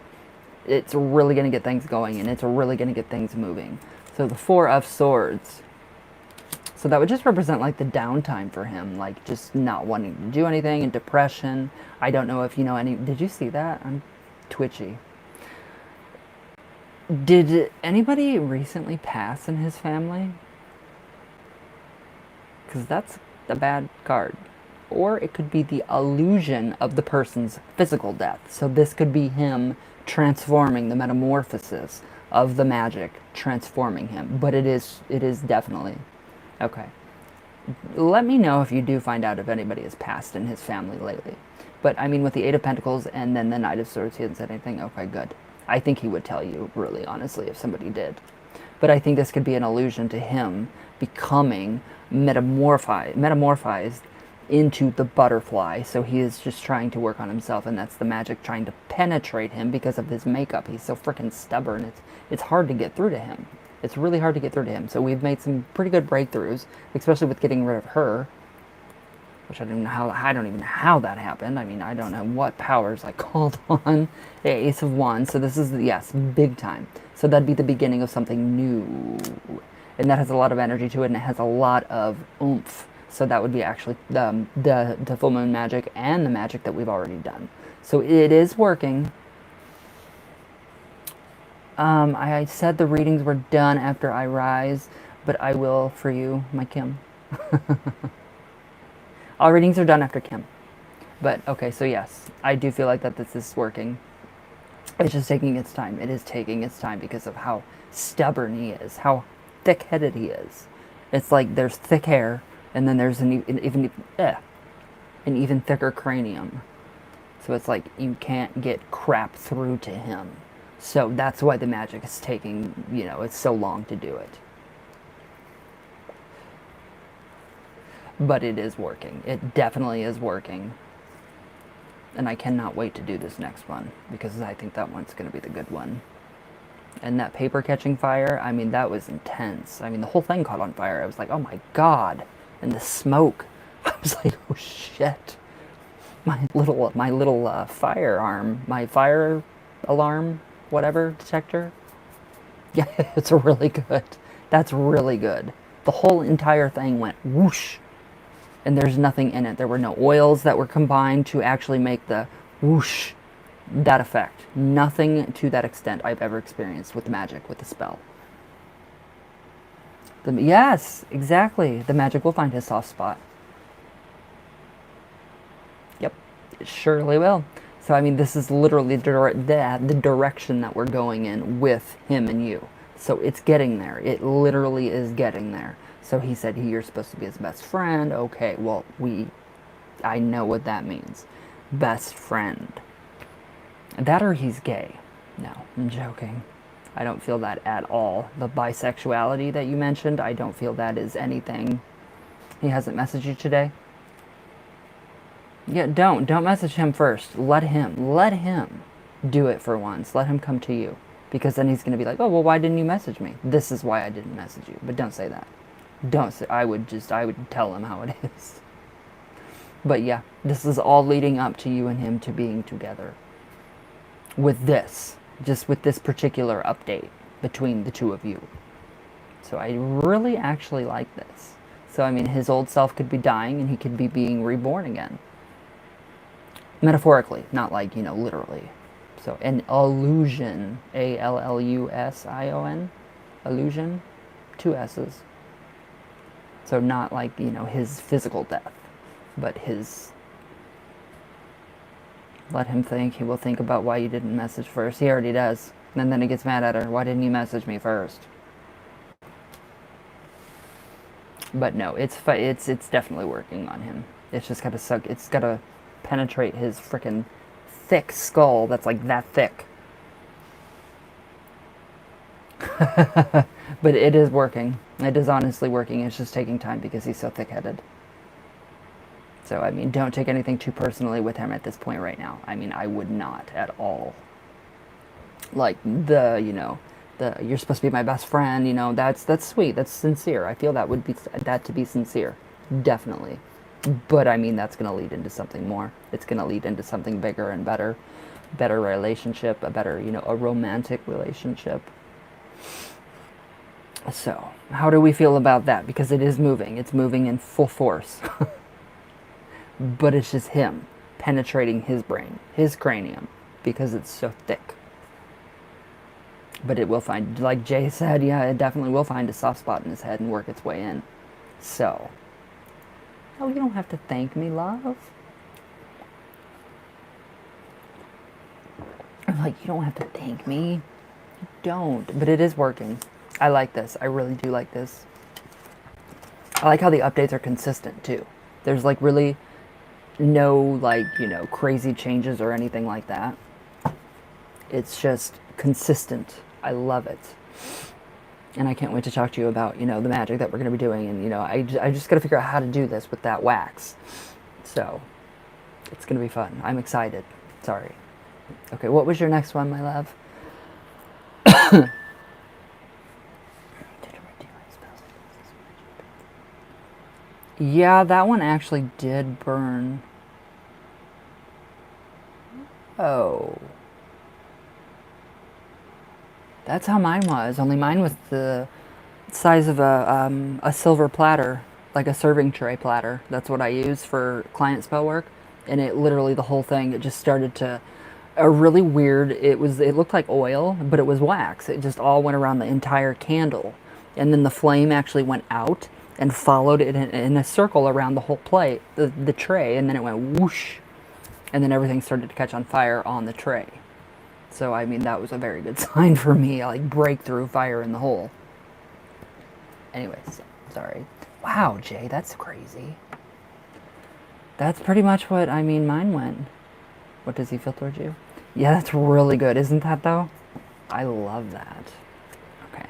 It's really going to get things going and it's really going to get things moving. So the Four of Swords. So that would just represent like the downtime for him, like just not wanting to do anything and depression. I don't know if you know did you see that? I'm twitchy. Did anybody recently pass in his family? Because that's a bad card. Or it could be the illusion of the person's physical death. So this could be him transforming, the metamorphosis of the magic, transforming him. But it is definitely. Okay. Let me know if you do find out if anybody has passed in his family lately. But, I mean, with the Eight of Pentacles and then the Knight of Swords, he hasn't said anything. Okay, good. I think he would tell you, really, honestly, if somebody did. But I think this could be an allusion to him becoming metamorphized into the butterfly. So he is just trying to work on himself, and that's the magic trying to penetrate him because of his makeup. He's so freaking stubborn. It's hard to get through to him. It's really hard to get through to him. So we've made some pretty good breakthroughs, especially with getting rid of her, which I don't even know how that happened. I mean, I don't know what powers I called on. The Ace of Wands. So this is, yes, big time. So that'd be the beginning of something new. And that has a lot of energy to it, and it has a lot of oomph. So that would be actually the full moon magic and the magic that we've already done. So it is working. I said the readings were done after I rise, but I will for you, my Kim. All readings are done after Kim. But, okay, so yes, I do feel like that this is working. It's just taking its time. It is taking its time because of how stubborn he is, how thick-headed he is. It's like there's thick hair, and then there's an even thicker cranium. So it's like you can't get crap through to him. So that's why the magic is taking, it's so long to do it. But it is working. It definitely is working. And I cannot wait to do this next one, because I think that one's going to be the good one. And that paper catching fire, I mean, that was intense. I mean, the whole thing caught on fire. I was like, oh my God. And the smoke. I was like, oh shit. My little firearm, my fire alarm, whatever, detector. Yeah, it's really good. That's really good. The whole entire thing went whoosh. And there's nothing in it. There were no oils that were combined to actually make the whoosh, that effect. Nothing to that extent I've ever experienced with magic, with the spell. Yes, exactly. The magic will find his soft spot. Yep, it surely will. So, I mean, this is literally the direction that we're going in with him and you. So it's getting there. It literally is getting there. So he said, you're supposed to be his best friend. Okay, well, I know what that means. Best friend. That or he's gay. No, I'm joking. I don't feel that at all. The bisexuality that you mentioned, I don't feel that is anything He hasn't messaged you today? Yeah, don't message him first. Let him do it for once. Let him come to you. Because then he's going to be like, oh, well, why didn't you message me? This is why I didn't message you. But don't say that. Don't say, I would tell him how it is. But yeah, this is all leading up to you and him to being together. With this. Just with this particular update between the two of you. So I really actually like this. So, I mean, his old self could be dying and he could be being reborn again. Metaphorically, not like, literally. So, an illusion, Allusion, illusion, 2 S's. So not like, his physical death, but his... Let him think. He will think about why you didn't message first. He already does. And then he gets mad at her. Why didn't you message me first? But no, it's definitely working on him. It's just gotta suck. It's gotta penetrate his freaking thick skull that's like that thick. But it is working. It is honestly working. It's just taking time because he's so thick-headed. So, I mean, don't take anything too personally with him at this point right now. I mean, I would not at all. Like, you're supposed to be my best friend, that's sweet, that's sincere. I feel that would be, that to be sincere. Definitely. But, I mean, that's going to lead into something more. It's going to lead into something bigger and better. Better relationship, a better, a romantic relationship. So, how do we feel about that? Because it is moving. It's moving in full force. But it's just him penetrating his brain, his cranium, because it's so thick. But it will find, like Jay said, yeah, it definitely will find a soft spot in his head and work its way in. So, oh, you don't have to thank me, love. I'm like, you don't have to thank me. You don't. But it is working. I like this. I really do like this. I like how the updates are consistent, too. There's, like, really no, like, crazy changes or anything like that. It's just consistent. I love it. And I can't wait to talk to you about, the magic that we're going to be doing. And, I just got to figure out how to do this with that wax. So, it's going to be fun. I'm excited. Sorry. Okay, what was your next one, my love? Yeah, that one actually did burn. Oh. That's how mine was, only mine was the size of a silver platter, like a serving tray platter. That's what I use for client spell work. And it literally, the whole thing, it just started to, a really weird, it looked like oil, but it was wax. It just all went around the entire candle. And then the flame actually went out and followed it in a circle around the whole plate, the tray, and then it went whoosh. And then everything started to catch on fire on the tray. So, I mean, that was a very good sign for me, like breakthrough fire in the hole. Anyways, sorry. Wow, Jay, that's crazy. That's pretty much what, I mean, mine went. What does he feel towards you? Yeah, that's really good, isn't that, though? I love that. Okay.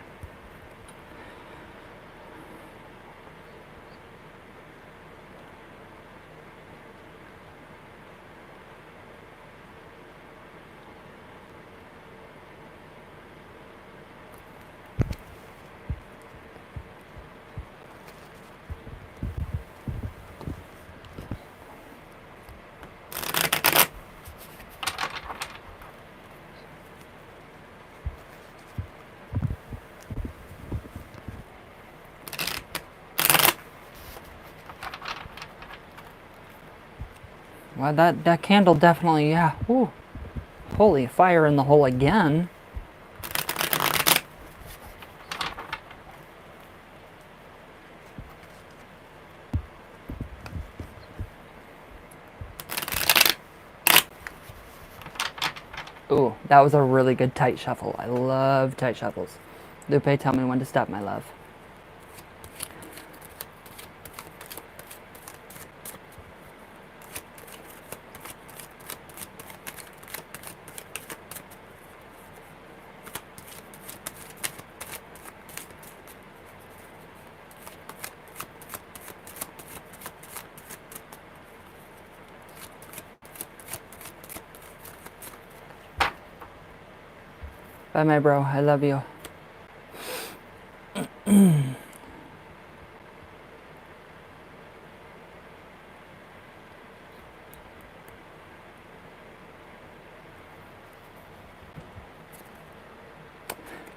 Well, that candle definitely, yeah. Ooh. Holy fire in the hole again. Ooh, that was a really good tight shuffle. I love tight shuffles. Lupe, tell me when to stop, my love. Bye, my bro. I love you.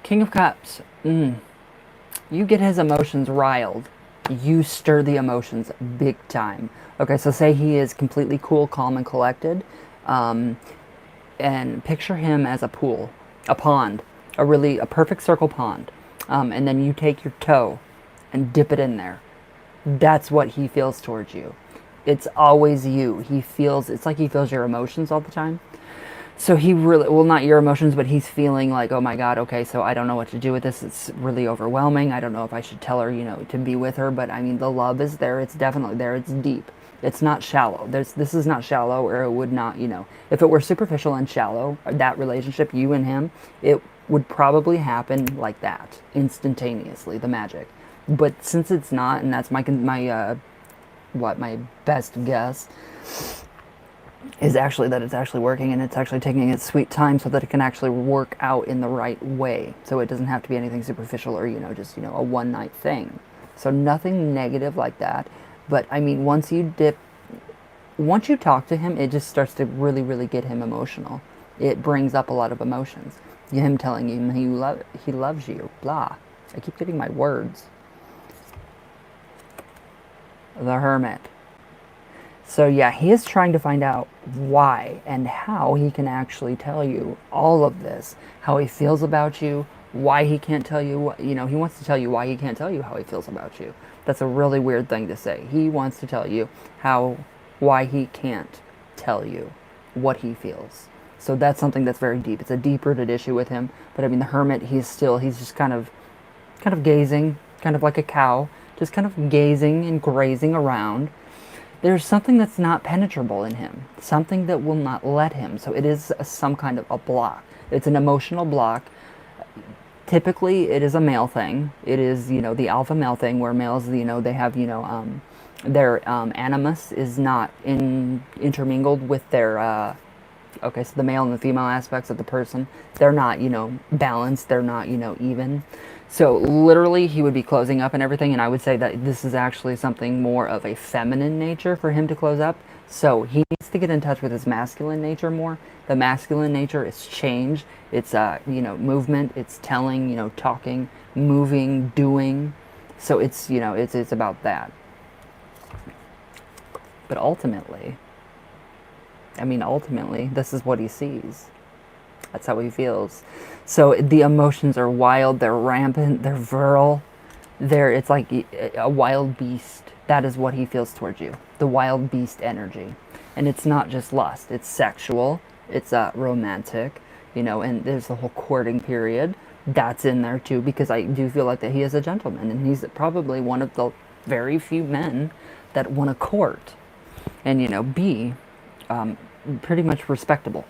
King of Cups. You get his emotions riled. You stir the emotions big time. Okay, so say he is completely cool, calm, and collected. And picture him as a pool, a pond, a perfect circle pond. And then you take your toe and dip it in there. That's what he feels towards you. It's always you. It's like he feels your emotions all the time. So he really, well, not your emotions, but he's feeling like, oh my God, okay, so I don't know what to do with this. It's really overwhelming. I don't know if I should tell her, to be with her. But I mean, the love is there. It's definitely there. It's deep. It's not shallow. This is not shallow, or it would not, if it were superficial and shallow, that relationship, you and him, it would probably happen like that, instantaneously, the magic. But since it's not, and that's my best guess, is actually that it's actually working, and it's actually taking its sweet time so that it can actually work out in the right way. So it doesn't have to be anything superficial or, just, a one night thing. So nothing negative like that. But I mean, once you talk to him, it just starts to really, really get him emotional. It brings up a lot of emotions. Him telling you he loves you, blah. I keep getting my words. The Hermit. So yeah, he is trying to find out why and how he can actually tell you all of this. How he feels about you, why he can't tell you, he wants to tell you why he can't tell you how he feels about you. That's a really weird thing to say. He wants to tell you why he can't tell you what he feels. So that's something that's very deep. It's a deep-rooted issue with him. But I mean, the Hermit, he's just kind of gazing, kind of like a cow, just kind of gazing and grazing around. There's something that's not penetrable in him, something that will not let him. So it is some kind of a block. It's an emotional block. Typically, it is a male thing. It is, the alpha male thing, where males, they have, their animus is not intermingled with their, okay, so the male and the female aspects of the person, they're not, balanced. They're not, even. So literally he would be closing up and everything, and I would say that this is actually something more of a feminine nature for him to close up. So he needs to get in touch with his masculine nature more. The masculine nature is change. It's movement. It's telling, talking, moving, doing. So it's it's about that. But ultimately, this is what he sees. That's how he feels. So the emotions are wild, they're rampant, they're virile. It's like a wild beast. That is what he feels towards you. The wild beast energy. And it's not just lust, it's sexual, it's romantic, and there's the whole courting period. That's in there too, because I do feel like that he is a gentleman, and he's probably one of the very few men that want to court and, be pretty much respectable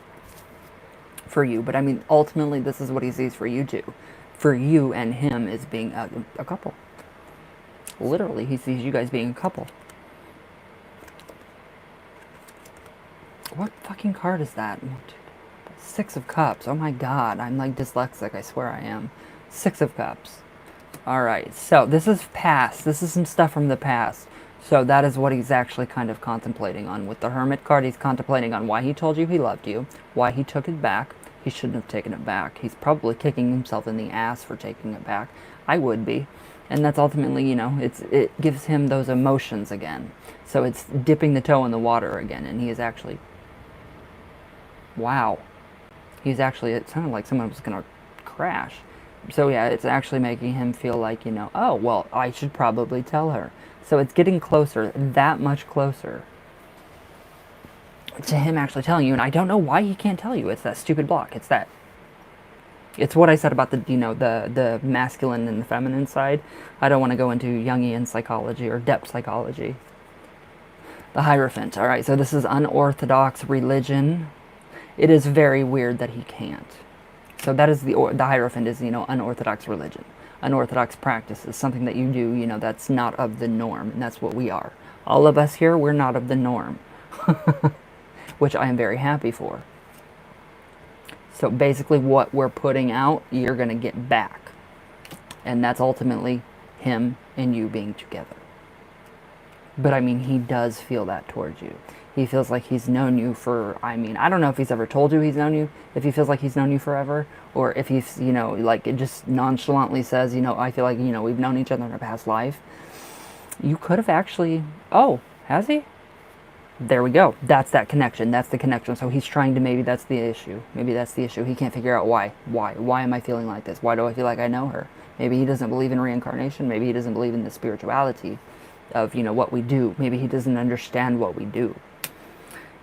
for you. But I mean, ultimately, this is what he sees for you too. For you and him as being a couple. Literally, he sees you guys being a couple. What fucking card is that? 6 of Cups. Oh my God, I'm like dyslexic. I swear I am. 6 of Cups. Alright, so this is past. This is some stuff from the past. So that is what he's actually kind of contemplating on. With the Hermit card, he's contemplating on why he told you he loved you, why he took it back. He shouldn't have taken it back. He's probably kicking himself in the ass for taking it back. I would be. And that's ultimately, it gives him those emotions again. So it's dipping the toe in the water again, and he is actually, wow. It sounded like someone was going to crash. So yeah, it's actually making him feel like, oh, well, I should probably tell her. So it's getting closer, that much closer to him actually telling you. And I don't know why he can't tell you. It's that stupid block. It's what I said about the masculine and the feminine side. I don't want to go into Jungian psychology or depth psychology. The Hierophant. All right, so this is unorthodox religion. It is very weird that he can't. So that is the Hierophant is, unorthodox religion. Unorthodox practices, something that you do, that's not of the norm, and that's what we are. All of us here, we're not of the norm, which I am very happy for. So basically what we're putting out, you're going to get back. And that's ultimately him and you being together. But I mean, he does feel that towards you. He feels like he's known you for, I mean, I don't know if he's ever told you he's known you, if he feels like he's known you forever, or if he's, you know, like it just nonchalantly says, you know, I feel like, you know, we've known each other in a past life. You could have actually, oh, has he? There we go. That's that connection. That's the connection. So he's trying to, maybe that's the issue. Maybe that's the issue. He can't figure out why. Why am I feeling like this? Why do I feel like I know her? Maybe he doesn't believe in reincarnation. Maybe he doesn't believe in the spirituality of, you know, what we do. Maybe he doesn't understand what we do.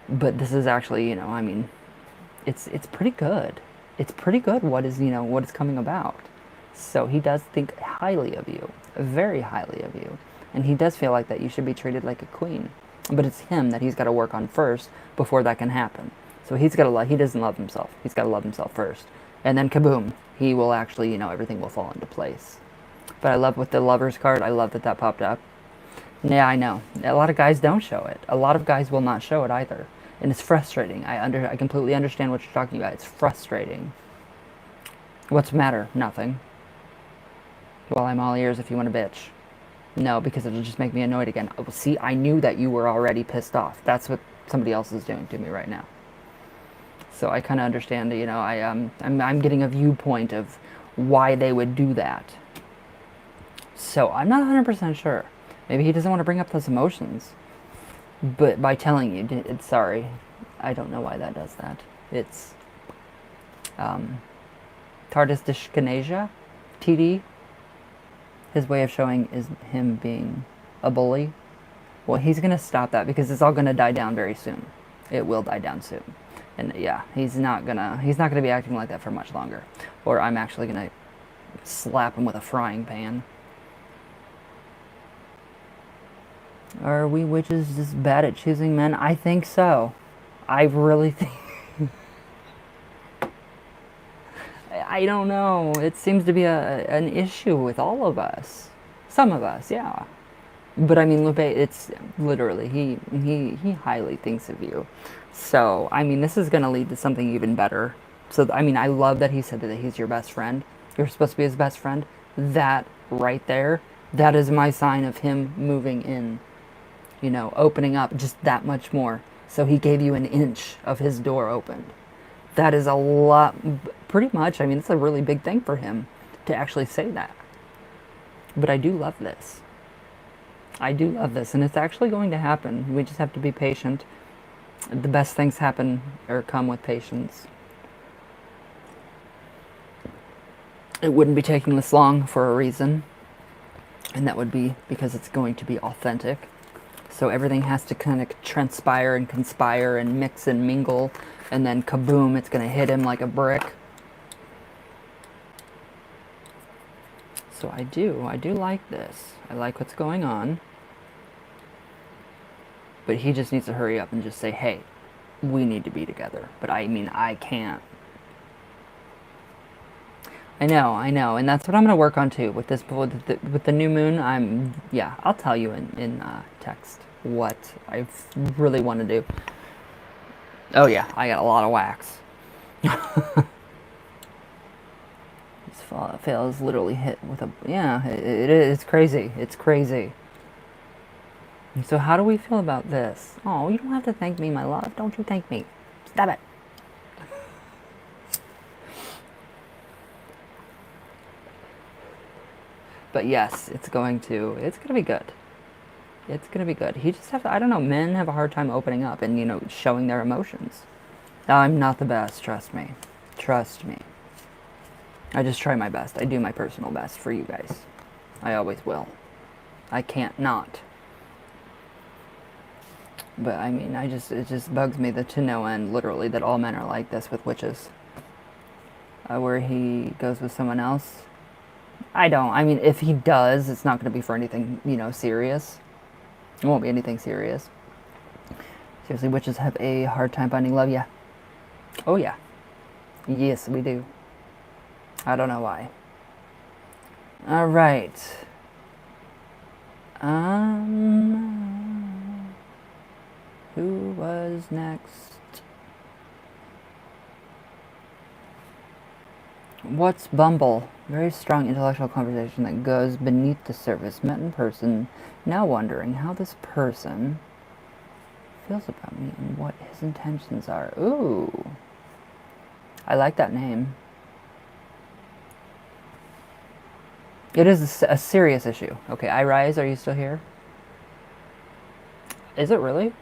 But this is actually, you know, I mean, it's pretty good. It's pretty good what is, you know, what is coming about. So he does think highly of you, very highly of you. And he does feel like that you should be treated like a queen. But it's him that he's got to work on first before that can happen. So he's got to he doesn't love himself. He's got to love himself first. And then kaboom, he will actually, you know, everything will fall into place. But I love with the Lovers card, I love that that popped up. Yeah, I know. A lot of guys don't show it. A lot of guys will not show it either. And it's frustrating. I completely understand what you're talking about. It's frustrating. What's the matter? Nothing. Well, I'm all ears if you want to bitch. No, because it'll just make me annoyed again. Oh, see, I knew that you were already pissed off. That's what somebody else is doing to me right now. So I kind of understand, you know, I'm getting a viewpoint of why they would do that. So I'm not 100% sure. Maybe he doesn't want to bring up those emotions. But by telling you, it's sorry. I don't know why that does that. It's Tardis Dyskinesia, TD. His way of showing is him being a bully. Well, he's going to stop that because it's all going to die down very soon. It will die down soon. And yeah, he's not going to be acting like that for much longer. Or I'm actually going to slap him with a frying pan. Are we witches just bad at choosing men? I think so. I really think... I don't know. It seems to be an issue with all of us. Some of us, yeah. But I mean, Lupe, it's literally, he highly thinks of you. So, I mean, this is going to lead to something even better. So, I mean, I love that he said that he's your best friend. You're supposed to be his best friend. That right there, that is my sign of him moving in. You know, opening up just that much more. So he gave you an inch of his door opened. That is a lot, pretty much, I mean, it's a really big thing for him to actually say that. But I do love this. I do love this, and it's actually going to happen. We just have to be patient. The best things happen or come with patience. It wouldn't be taking this long for a reason, and that would be because it's going to be authentic. So everything has to kind of transpire and conspire and mix and mingle, and then kaboom, it's going to hit him like a brick. So I do like this. I like what's going on. But he just needs to hurry up and just say, hey, we need to be together. But I mean, I can't. I know, and that's what I'm going to work on too. With this, with the new moon, yeah, I'll tell you in text what I really want to do. Oh yeah, I got a lot of wax. This fail is literally hit with a, yeah, it is, it's crazy. It's crazy. So how do we feel about this? Oh, you don't have to thank me, my love. Don't you thank me. Stop it. But yes, it's going to be good. It's going to be good. He just have to, I don't know, men have a hard time opening up and, you know, showing their emotions. I'm not the best, trust me. Trust me. I just try my best. I do my personal best for you guys. I always will. I can't not. But I mean, it just bugs me to no end, literally, that all men are like this with witches. Where he goes with someone else. I mean, if he does, it's not going to be for anything, you know, serious. It won't be anything serious. Seriously, witches have a hard time finding love, yeah. Oh yeah. Yes, we do. I don't know why. Alright. Who was next? What's Bumble? Very strong intellectual conversation that goes beneath the surface. Met in person. Now wondering how this person feels about me and what his intentions are. Ooh. I like that name. It is a serious issue. Okay, I Rise, are you still here? Is it really?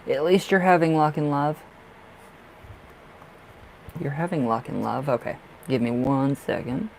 At least you're having luck in love. You're having luck in love. Okay, give me 1 second.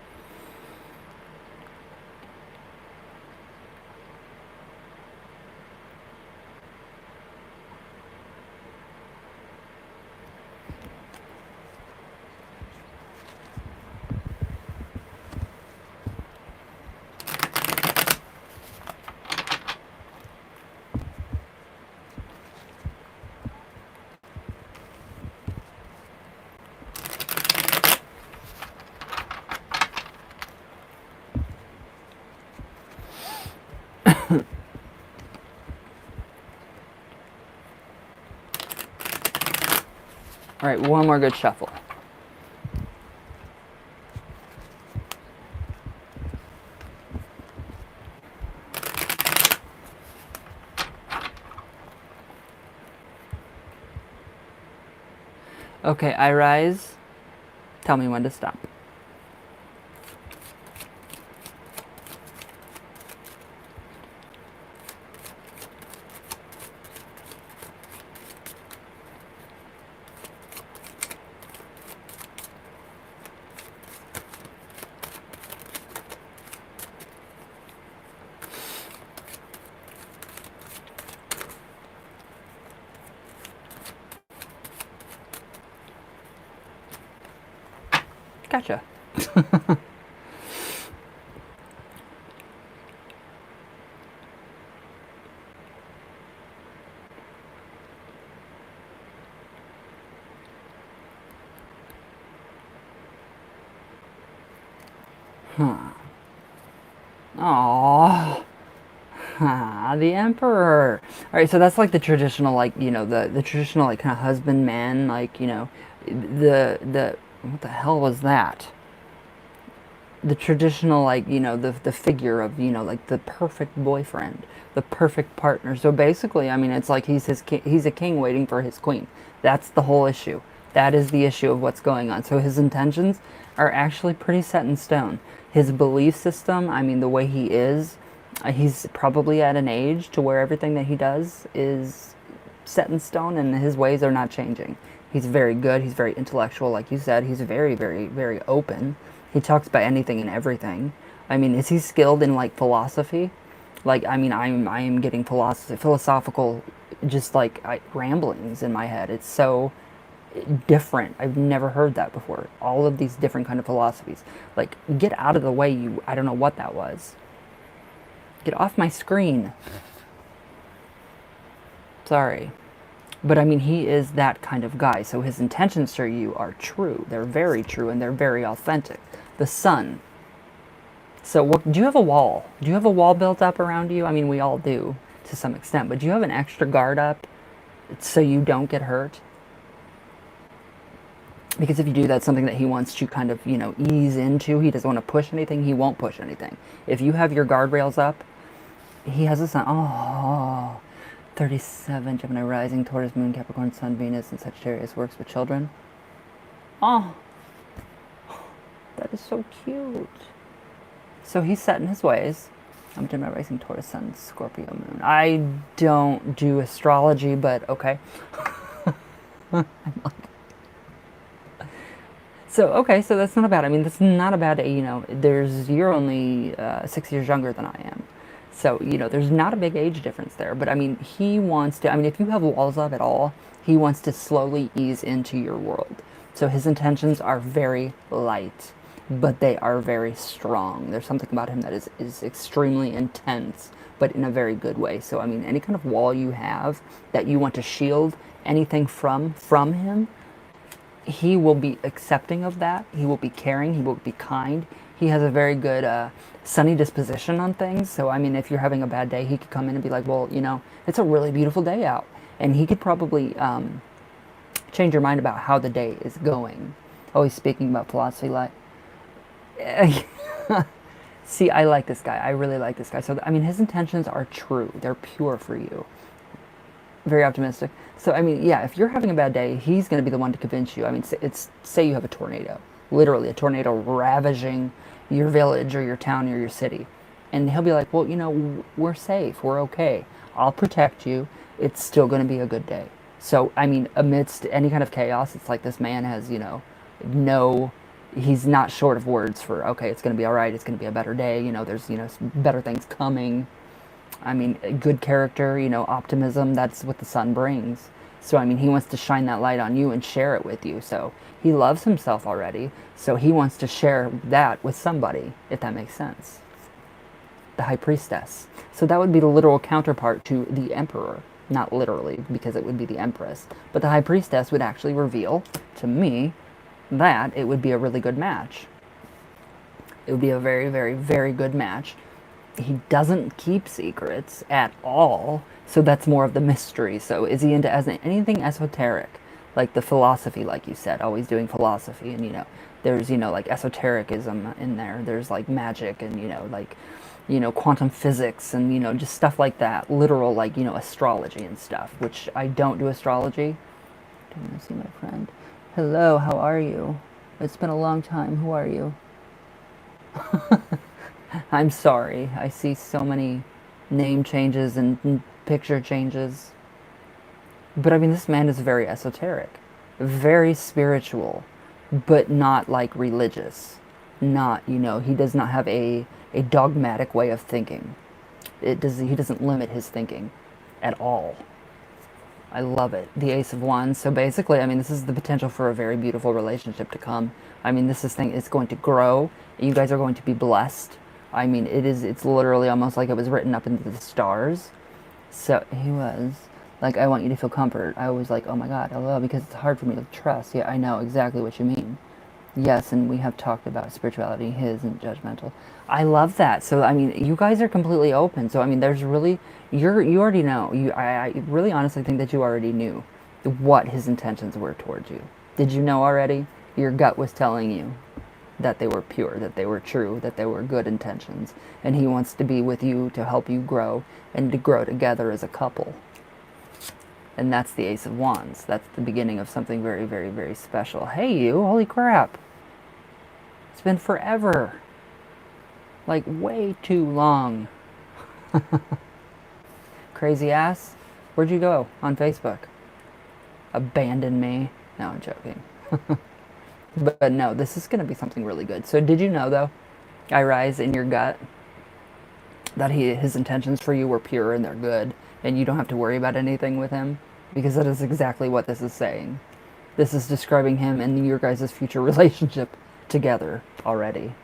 All right, one more good shuffle. Okay, I Rise. Tell me when to stop. Gotcha. Aww. The Emperor. All right, so that's like the traditional, like, the traditional, like, kind of husbandman, like, the what the hell was that? The traditional, like, the figure of, like, the perfect boyfriend, the perfect partner. So basically, I mean, it's like he's a king waiting for his queen. That's the whole issue. That is the issue of what's going on. So his intentions are actually pretty set in stone. His belief system, I mean, the way he is, he's probably at an age to where everything that he does is set in stone and his ways are not changing. He's very good. He's very intellectual, like you said. He's very, very, very open. He talks about anything and everything. I mean, is he skilled in, like, philosophy? Like, I mean, I am getting philosophical, just like ramblings in my head. It's so different. I've never heard that before. All of these different kind of philosophies. Like, get out of the way, you. I don't know what that was. Get off my screen. Sorry. But I mean, he is that kind of guy. So his intentions for you are true. They're very true and they're very authentic. The sun. So what, do you have a wall? Do you have a wall built up around you? I mean, we all do to some extent. But do you have an extra guard up so you don't get hurt? Because if you do, that's something that he wants to kind of, ease into. He doesn't want to push anything. He won't push anything. If you have your guardrails up, he has a sun. Oh, 37, Gemini rising, Taurus, Moon, Capricorn, Sun, Venus, and Sagittarius works with children. Oh, that is so cute. So he's set in his ways. I'm Gemini rising, Taurus, Sun, Scorpio, Moon. I don't do astrology, but okay. So, okay, so that's not bad. I mean, that's not a bad, you're only 6 years younger than I am. So, there's not a big age difference there. But, I mean, he wants to, I mean, if you have walls up at all, he wants to slowly ease into your world. So his intentions are very light, but they are very strong. There's something about him that is extremely intense, but in a very good way. So, I mean, any kind of wall you have that you want to shield anything from him, he will be accepting of that. He will be caring. He will be kind. He has a very good sunny disposition on things. So, I mean, if you're having a bad day, he could come in and be like, well, it's a really beautiful day out. And he could probably change your mind about how the day is going. Always speaking about philosophy, like, see, I like this guy. I really like this guy. So, I mean, his intentions are true. They're pure for you. Very optimistic. So, I mean, yeah, if you're having a bad day, he's going to be the one to convince you. I mean, say you have a tornado, literally a tornado ravaging your village or your town or your city. And he'll be like, well, we're safe. We're okay. I'll protect you. It's still going to be a good day. So, I mean, amidst any kind of chaos, it's like this man has, no, he's not short of words for, okay, it's going to be all right. It's going to be a better day. There's, better things coming. I mean, good character, optimism, that's what the sun brings. So, I mean, he wants to shine that light on you and share it with you. So, he loves himself already. So, he wants to share that with somebody, if that makes sense. The high priestess. So, that would be the literal counterpart to the emperor. Not literally, because it would be the empress. But the high priestess would actually reveal to me that it would be a really good match. It would be a very, very, very good match. He doesn't keep secrets at all, so that's more of the mystery. So is he into anything esoteric, like the philosophy, like you said, always doing philosophy, and there's like esotericism in there. There's like magic and like quantum physics and just stuff like that, literal like astrology and stuff, which I don't do astrology. Don't want to see my friend. Hello, how are you? It's been a long time. Who are you? I'm sorry. I see so many name changes and picture changes. But I mean, this man is very esoteric, very spiritual, but not like religious. Not, he does not have a dogmatic way of thinking. He doesn't limit his thinking at all. I love it. The Ace of Wands. So basically, I mean, this is the potential for a very beautiful relationship to come. I mean, this thing is going to grow. You guys are going to be blessed. I mean, it's literally almost like it was written up into the stars. So he was like, I want you to feel comfort. I was like, oh my God, hello, because it's hard for me to trust. Yeah, I know exactly what you mean. Yes, and we have talked about spirituality, his and judgmental. I love that. So I mean, you guys are completely open. So I mean, there's really you already know. I really honestly think that you already knew what his intentions were towards you. Did you know already? Your gut was telling you that they were pure, that they were true, that they were good intentions, and he wants to be with you to help you grow and to grow together as a couple. And that's the Ace of Wands. That's the beginning of something very, very, very special. Hey, you! Holy crap! It's been forever. Like, way too long. Crazy ass. Where'd you go on Facebook? Abandon me? No, I'm joking. But no, this is going to be something really good. So did you know, though, I rise in your gut, that his intentions for you were pure and they're good, and you don't have to worry about anything with him? Because that is exactly what this is saying. This is describing him and your guys' future relationship together already.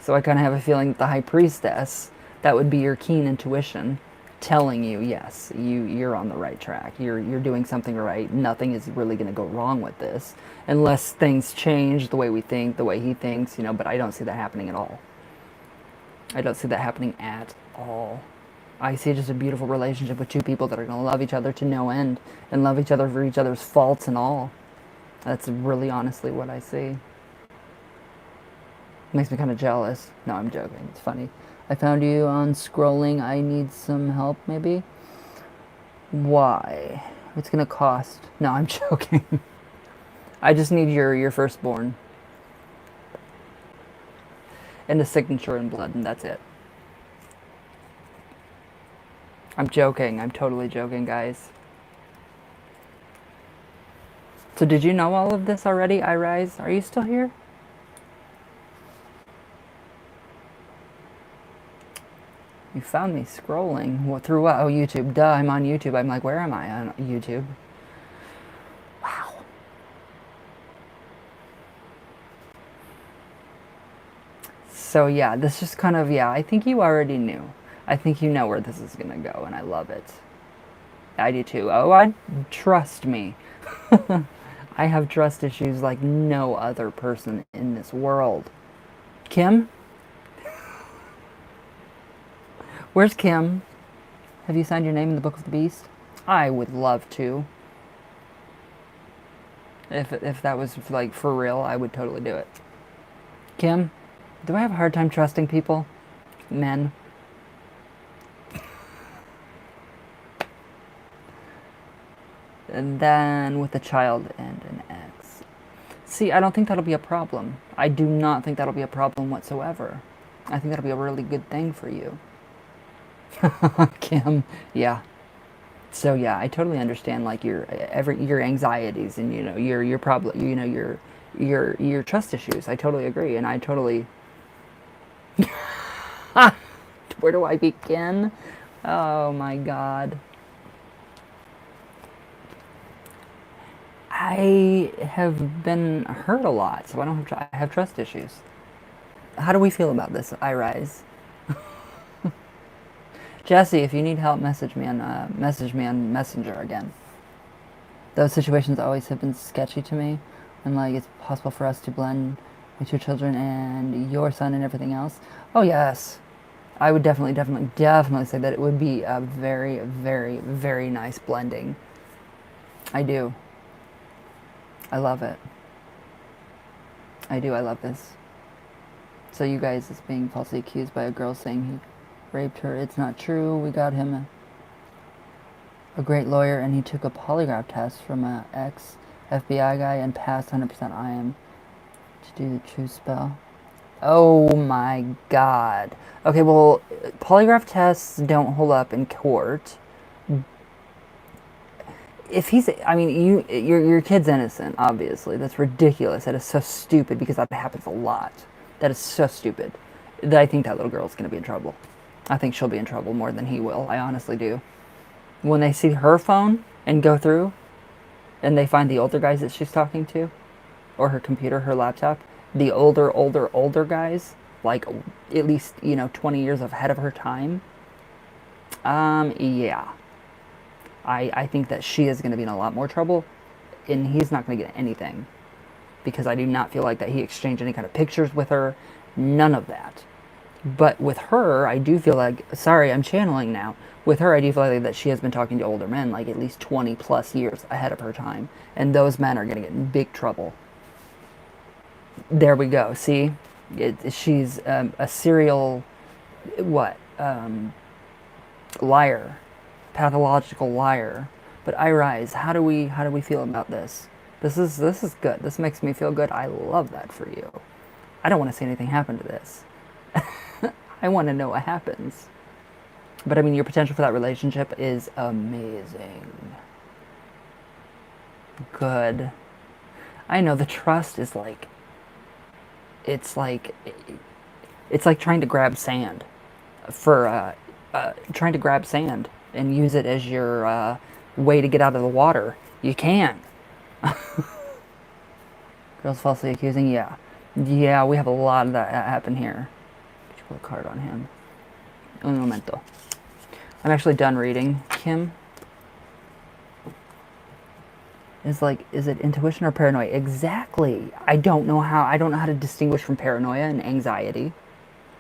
So I kind of have a feeling that the High Priestess, that would be your keen intuition telling you, yes, you're on the right track. You're doing something right. Nothing is really going to go wrong with this unless things change the way we think, the way he thinks, but I don't see that happening at all. I don't see that happening at all. I see just a beautiful relationship with two people that are going to love each other to no end and love each other for each other's faults and all. That's really honestly what I see. Makes me kind of jealous. No, I'm joking. It's funny. I found you on scrolling. I need some help, maybe? Why? It's going to cost. No, I'm joking. I just need your firstborn. And a signature in blood, and that's it. I'm joking. I'm totally joking, guys. So did you know all of this already, iRise? Are you still here? You found me scrolling. What, through what? Oh, YouTube. Duh, I'm on YouTube. I'm like, where am I on YouTube? Wow. So yeah, this just kind of, I think you already knew. I think you know where this is going to go, and I love it. I do too. Oh, trust me. I have trust issues like no other person in this world. Kim? Where's Kim? Have you signed your name in the Book of the Beast? I would love to. If that was like for real, I would totally do it. Kim, do I have a hard time trusting people? Men. And then with a child and an ex. See, I don't think that'll be a problem. I do not think that'll be a problem whatsoever. I think that'll be a really good thing for you. Kim, yeah. So yeah, I totally understand like your anxieties and your problem, your trust issues. I totally agree, and I totally. Where do I begin? Oh my God. I have been hurt a lot, so I don't have, I have trust issues. How do we feel about this, iRise? Jesse, if you need help, message me on Messenger again. Those situations always have been sketchy to me, and like it's possible for us to blend with your children and your son and everything else. Oh yes, I would definitely say that it would be a very, very, very nice blending. I do. I love it. I do. I love this. So you guys is being falsely accused by a girl saying he raped her. It's not true. We got him a great lawyer, and he took a polygraph test from a ex-FBI guy and passed 100% IM to do the true spell. Oh my God. Okay, well, polygraph tests don't hold up in court. If he's, I mean, your kid's innocent, obviously. That's ridiculous. That is so stupid because that happens a lot. That is so stupid. I think that little girl's going to be in trouble. I think she'll be in trouble more than he will. I honestly do. When they see her phone and go through and they find the older guys that she's talking to, or her computer, her laptop, the older guys, like at least, 20 years ahead of her time, yeah. I think that she is going to be in a lot more trouble, and he's not going to get anything. Because I do not feel like that he exchanged any kind of pictures with her. None of that. But with her, I do feel like, sorry, I'm channeling now. With her, I do feel like that she has been talking to older men, like at least 20 plus years ahead of her time. And those men are going to get in big trouble. There we go. See? She's a serial, liar. Pathological liar. But iRise, how do we feel about this? This is good. This makes me feel good. I love that for you. I don't want to see anything happen to this. I want to know what happens. But I mean, your potential for that relationship is amazing. Good. I know the trust is like, it's like trying to grab sand trying to grab sand and use it as your way to get out of the water. You can't. Girls falsely accusing, yeah. Yeah, we have a lot of that happen here. Could you pull a card on him? Un momento. I'm actually done reading. Kim? Is it intuition or paranoia? Exactly. I don't know how to distinguish from paranoia and anxiety.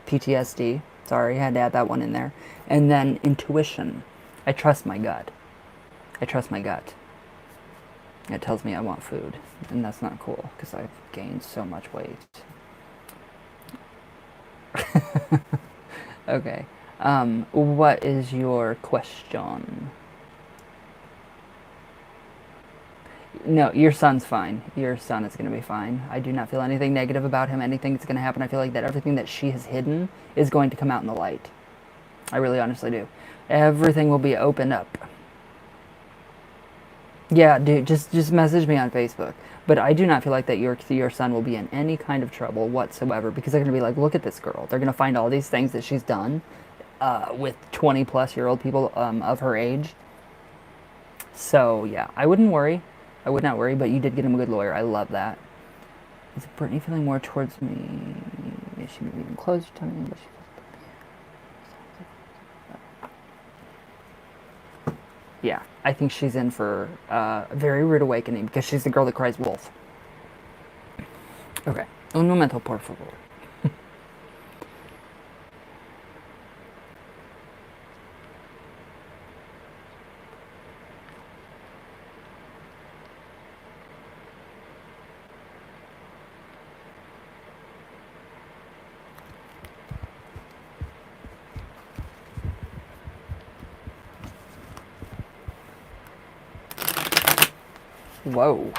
PTSD. Sorry, I had to add that one in there. And then intuition. I trust my gut. I trust my gut. It tells me I want food, and that's not cool because I've gained so much weight. Okay. What is your question? No, your son's fine. Your son is going to be fine. I do not feel anything negative about him. Anything that's going to happen, I feel like that everything that she has hidden is going to come out in the light. I really honestly do. Everything will be opened up. Yeah, dude, just message me on Facebook. But I do not feel like that your son will be in any kind of trouble whatsoever because they're going to be like, look at this girl. They're going to find all these things that she's done with 20-plus-year-old people of her age. So, yeah, I wouldn't worry. I would not worry, but you did get him a good lawyer. I love that. Is Brittany feeling more towards me? Is she maybe even closer to me? But yeah, I think she's in for a very rude awakening because she's the girl that cries wolf. Okay. Un momento, por favor. Whoa.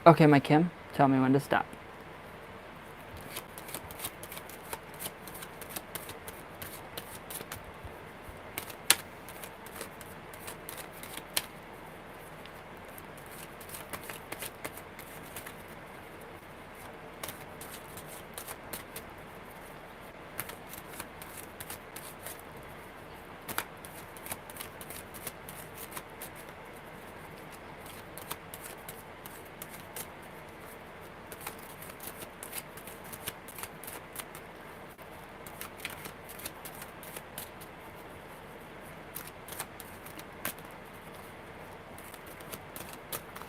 Okay, my Kim, tell me when to stop.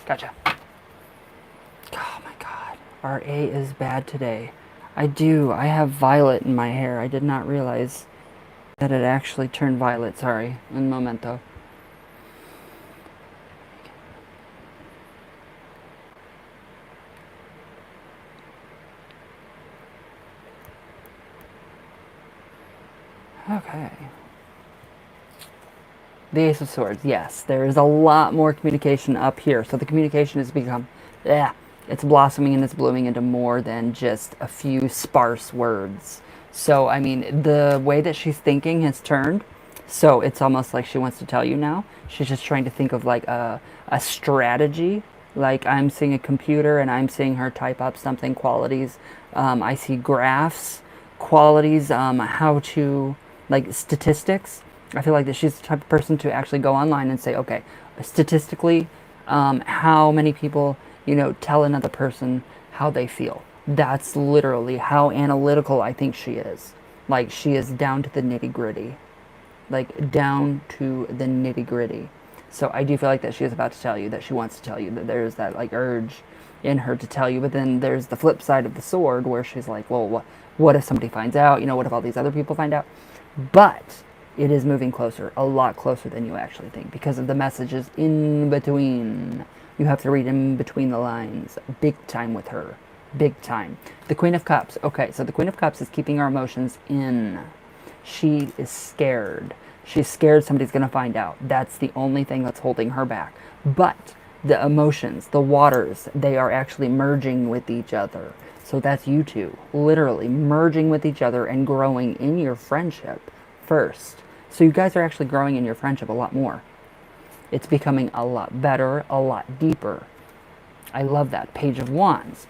Gotcha. Oh my god. RA is bad today. I do. I have violet in my hair. I did not realize that it actually turned violet. Sorry. Un momento. Okay. The Ace of Swords, yes. There is a lot more communication up here. So the communication has become, it's blossoming and it's blooming into more than just a few sparse words. So, I mean, the way that she's thinking has turned. So it's almost like she wants to tell you now. She's just trying to think of like a strategy. Like I'm seeing a computer and I'm seeing her type up something, qualities. I see graphs, qualities, how to, like statistics. I feel like that she's the type of person to actually go online and say, okay, statistically, how many people, tell another person how they feel. That's literally how analytical I think she is. Like she is down to the nitty gritty. Like down to the nitty gritty. So I do feel like that she is about to tell you, that she wants to tell you, that there's that like urge in her to tell you. But then there's the flip side of the sword where she's like, well, what if somebody finds out? What if all these other people find out? But it is moving closer, a lot closer than you actually think, because of the messages in between. You have to read in between the lines, big time with her, big time. The Queen of Cups. Okay, so the Queen of Cups is keeping her emotions in. She is scared. She's scared somebody's going to find out. That's the only thing that's holding her back. But the emotions, the waters, they are actually merging with each other. So that's you two, literally merging with each other and growing in your friendship first. So you guys are actually growing in your friendship a lot more. It's becoming a lot better, a lot deeper. I love that. Page of Wands.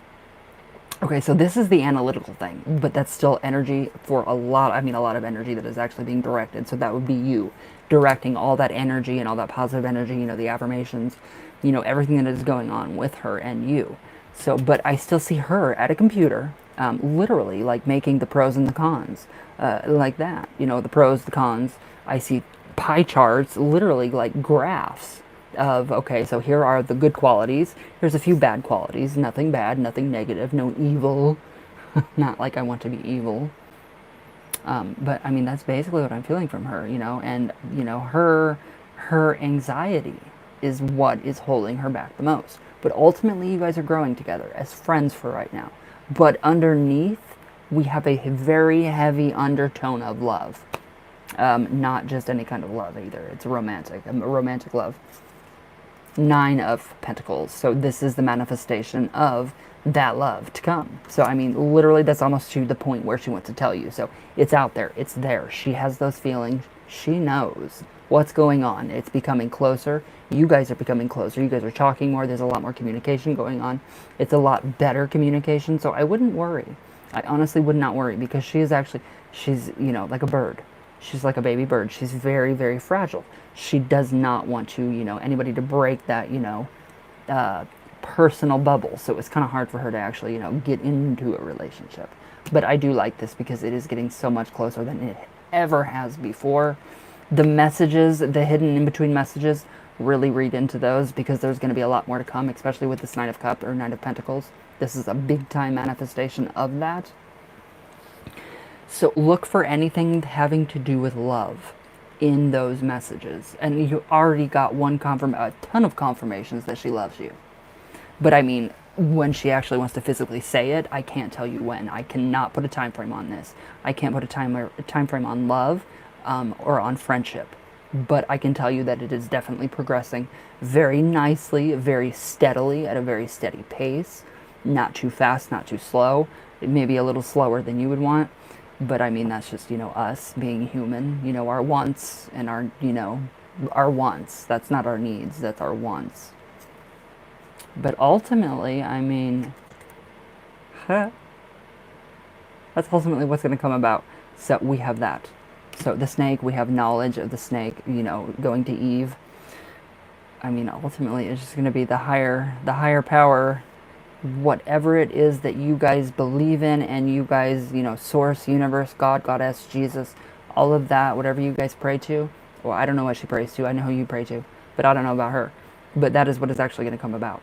Okay, so this is the analytical thing, but that's still energy for a lot of energy that is actually being directed. So that would be you directing all that energy and all that positive energy, the affirmations, everything that is going on with her and you. So, but I still see her at a computer, literally like making the pros and the cons, like that. The pros, the cons. I see pie charts, literally like graphs of, okay, so here are the good qualities. Here's a few bad qualities. Nothing bad, nothing negative, no evil. Not like I want to be evil. But I mean, that's basically what I'm feeling from her, and, her anxiety is what is holding her back the most. But ultimately, you guys are growing together as friends for right now. But underneath, we have a very heavy undertone of love. Not just any kind of love either. It's a romantic love. 9 of Pentacles. So this is the manifestation of that love to come. So, I mean, literally that's almost to the point where she wants to tell you. So it's out there. It's there. She has those feelings. She knows what's going on. It's becoming closer. You guys are becoming closer. You guys are talking more. There's a lot more communication going on. It's a lot better communication. So I wouldn't worry. I honestly would not worry, because she's like a bird. She's like a baby bird. She's very, very fragile. She does not want to, anybody to break that, personal bubble. So it's kind of hard for her to actually, get into a relationship. But I do like this because it is getting so much closer than it ever has before. The messages, the hidden in between messages, really read into those, because there's going to be a lot more to come, especially with this Knight of Cups or Knight of Pentacles. This is a big time manifestation of that. So look for anything having to do with love in those messages. And you already got a ton of confirmations that she loves you. But I mean, when she actually wants to physically say it, I can't tell you when. I cannot put a time frame on this. I can't put a time frame on love or on friendship. But I can tell you that it is definitely progressing very nicely, very steadily, at a very steady pace. Not too fast, not too slow. It may be a little slower than you would want. But I mean, that's just, us being human, our wants and our wants. That's not our needs, that's our wants. But ultimately, I mean, that's ultimately what's going to come about. So we have that. So the snake, we have knowledge of the snake, going to Eve. I mean, ultimately, it's just going to be the higher power, whatever it is that you guys believe in, and you guys, source, universe, God, Goddess, Jesus, all of that, whatever you guys pray to. Well, I don't know what she prays to. I know who you pray to, but I don't know about her. But that is what is actually going to come about.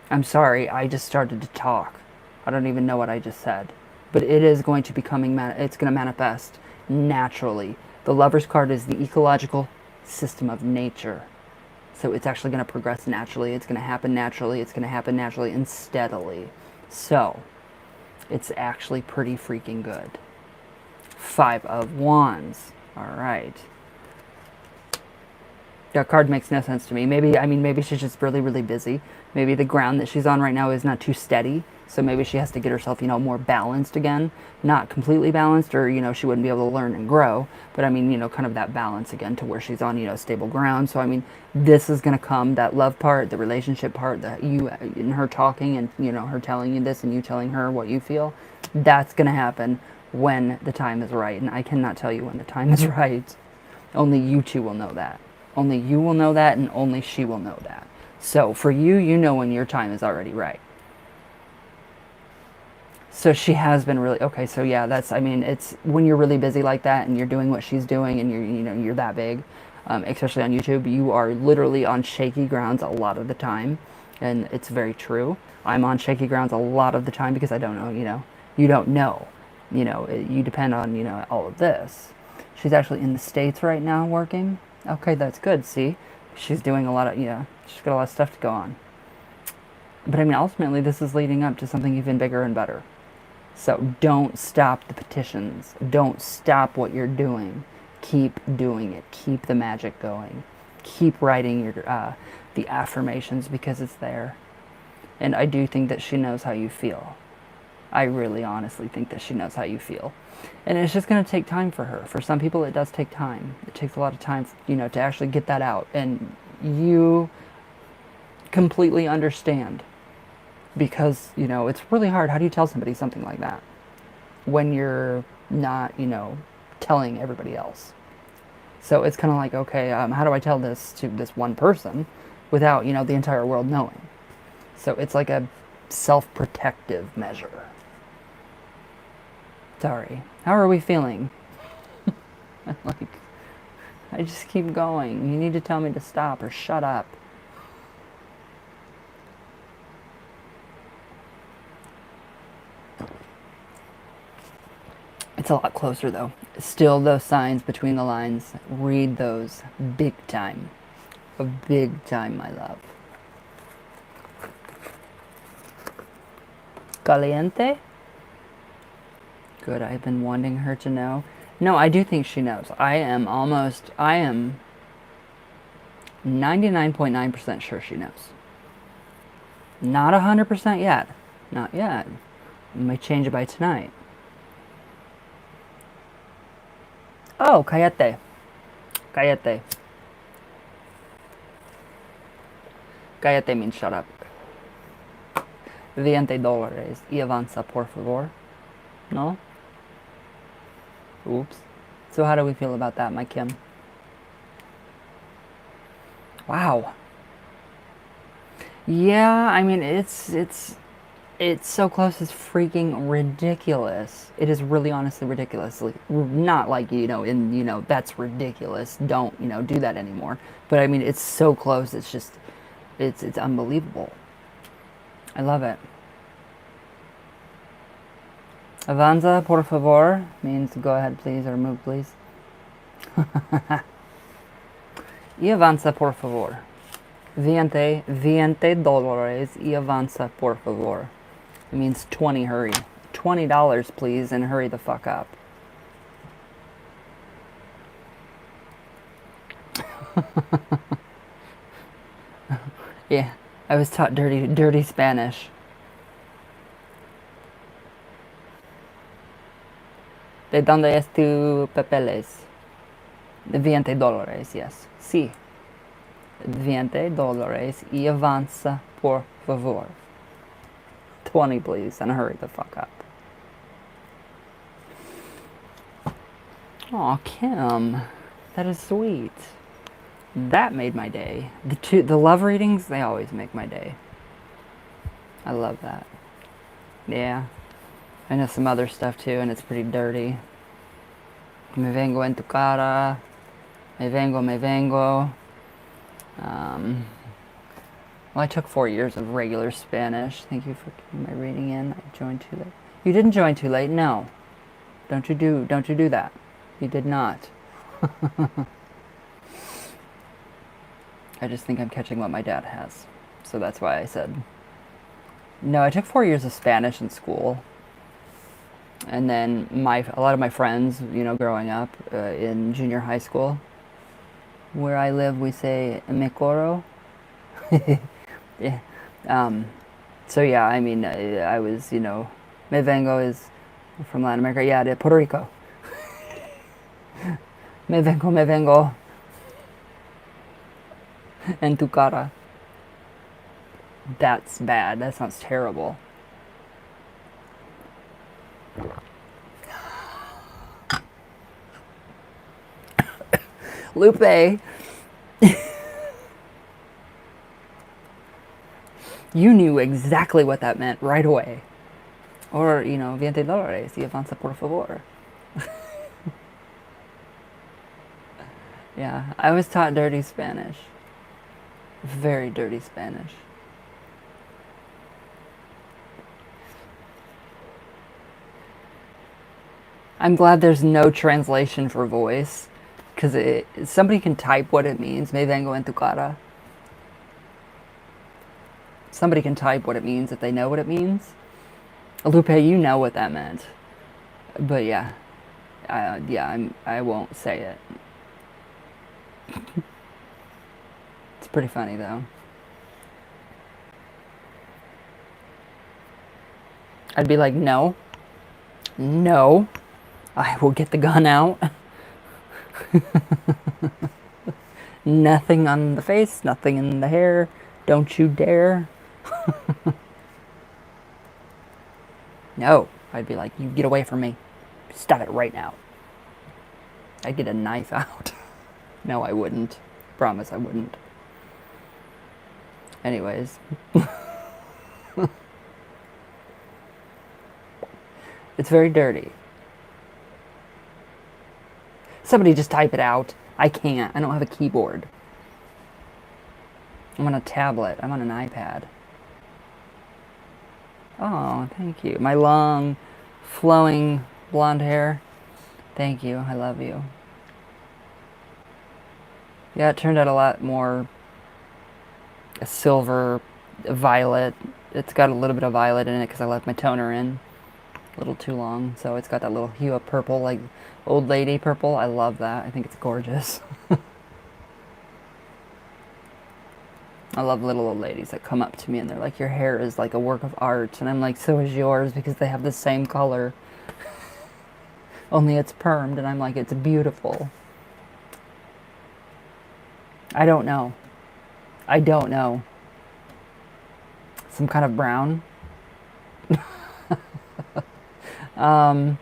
I'm sorry, I just started to talk. I don't even know what I just said. But it is going to be it's going to manifest naturally. The Lover's card is the ecological system of nature. So it's actually going to progress naturally. It's going to happen naturally. It's going to happen naturally and steadily. So it's actually pretty freaking good. 5 of Wands. All right. That card makes no sense to me. Maybe she's just really, really busy. Maybe the ground that she's on right now is not too steady. So maybe she has to get herself, more balanced again. Not completely balanced, or, she wouldn't be able to learn and grow. But I mean, kind of that balance again to where she's on, stable ground. So I mean, this is going to come, that love part, the relationship part, that you and her talking and, her telling you this and you telling her what you feel. That's going to happen when the time is right. And I cannot tell you when the time is right. Only you two will know that. Only you will know that, and only she will know that. So for you, when your time is already right. So she has been really, okay, so yeah, it's when you're really busy like that and you're doing what she's doing and you're that big, especially on YouTube, you are literally on shaky grounds a lot of the time. And it's very true. I'm on shaky grounds a lot of the time because I don't know, you don't know, you depend on, all of this. She's actually in the States right now working. Okay, that's good, see? She's doing a lot of, she's got a lot of stuff to go on. But I mean, ultimately, this is leading up to something even bigger and better. So don't stop the petitions. Don't stop what you're doing. Keep doing it. Keep the magic going. Keep writing the affirmations, because it's there. And I do think that she knows how you feel. I really honestly think that she knows how you feel. And it's just going to take time for her. For some people, it does take time. It takes a lot of time, to actually get that out. And you completely understand. Because, it's really hard. How do you tell somebody something like that when you're not, telling everybody else? So it's kind of like, okay, how do I tell this to this one person without, the entire world knowing? So it's like a self-protective measure. Sorry. How are we feeling? I just keep going. You need to tell me to stop or shut up. It's a lot closer though. Still, those signs between the lines, read those big time. Big time, my love. Caliente? Good, I've been wanting her to know. No, I do think she knows. I am 99.9% sure she knows. Not 100% yet. Not yet. I may change it by tonight. Oh, cállate. Cállate. Cállate means shut up. $20 y avanza, por favor. No? Oops. So how do we feel about that, my Kim? Wow. Yeah, I mean, it's It's so close, it's freaking ridiculous. It is really honestly ridiculous. Like, not like, that's ridiculous. Don't, do that anymore. But I mean, it's so close. It's just, it's unbelievable. I love it. Avanza, por favor, means go ahead, please, or move, please. Y avanza, por favor. 20 dólares y avanza, por favor. It means 20, hurry. $20, please, and hurry the fuck up. Yeah, I was taught dirty Spanish. ¿De dónde es tu papeles? 20 dólares, yes. Sí. 20 dólares y avanza, por favor. 20, please, and hurry the fuck up. Aw, Kim. That is sweet. That made my day. The love readings, they always make my day. I love that. Yeah. I know some other stuff too, and it's pretty dirty. Me vengo en tu cara. Me vengo. Well, I took 4 years of regular Spanish. Thank you for keeping my reading in. I joined too late. You didn't join too late. No. Don't you do that. You did not. I just think I'm catching what my dad has. So that's why I said. No, I took 4 years of Spanish in school. And then a lot of my friends, growing up in junior high school, where I live, we say me coro. Yeah. So yeah, I mean, I was, me vengo is from Latin America. Yeah, de Puerto Rico. Me vengo. En tu cara. That's bad. That sounds terrible. Lupe. You knew exactly what that meant right away. Or, $20 y avanza, por favor. Yeah, I was taught dirty Spanish. Very dirty Spanish. I'm glad there's no translation for voice, because somebody can type what it means. Me vengo en tu cara. Somebody can type what it means if they know what it means. Lupe, you know what that meant. But yeah. I won't say it. It's pretty funny, though. I'd be like, no. I will get the gun out. Nothing on the face, nothing in the hair. Don't you dare. No. I'd be like, you get away from me. Stop it right now. I'd get a knife out. No, I wouldn't. Promise I wouldn't. Anyways. It's very dirty. Somebody just type it out. I can't. I don't have a keyboard. I'm on a tablet. I'm on an iPad. Oh, thank you. My long, flowing blonde hair. Thank you. I love you. Yeah, it turned out a lot more a silver, violet. It's got a little bit of violet in it because I left my toner in a little too long. So it's got that little hue of purple, like old lady purple. I love that. I think it's gorgeous. I love little old ladies that come up to me and they're like, your hair is like a work of art. And I'm like, so is yours, because they have the same color. Only it's permed. And I'm like, it's beautiful. I don't know. Some kind of brown. I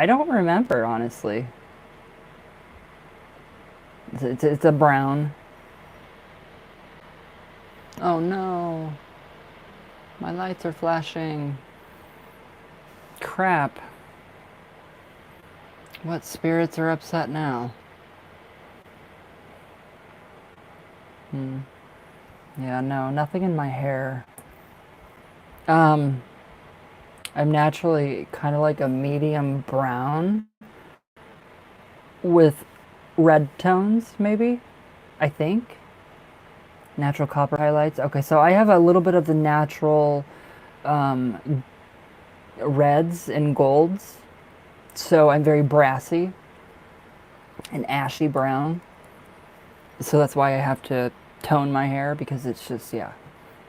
don't remember, honestly. It's a brown. Oh no. My lights are flashing. Crap. What spirits are upset now? Yeah, no, nothing in my hair. I'm naturally kind of like a medium brown with red tones, maybe? I think. Natural copper highlights. Okay, so I have a little bit of the natural reds and golds. So I'm very brassy and ashy brown. So that's why I have to tone my hair because it's just, yeah,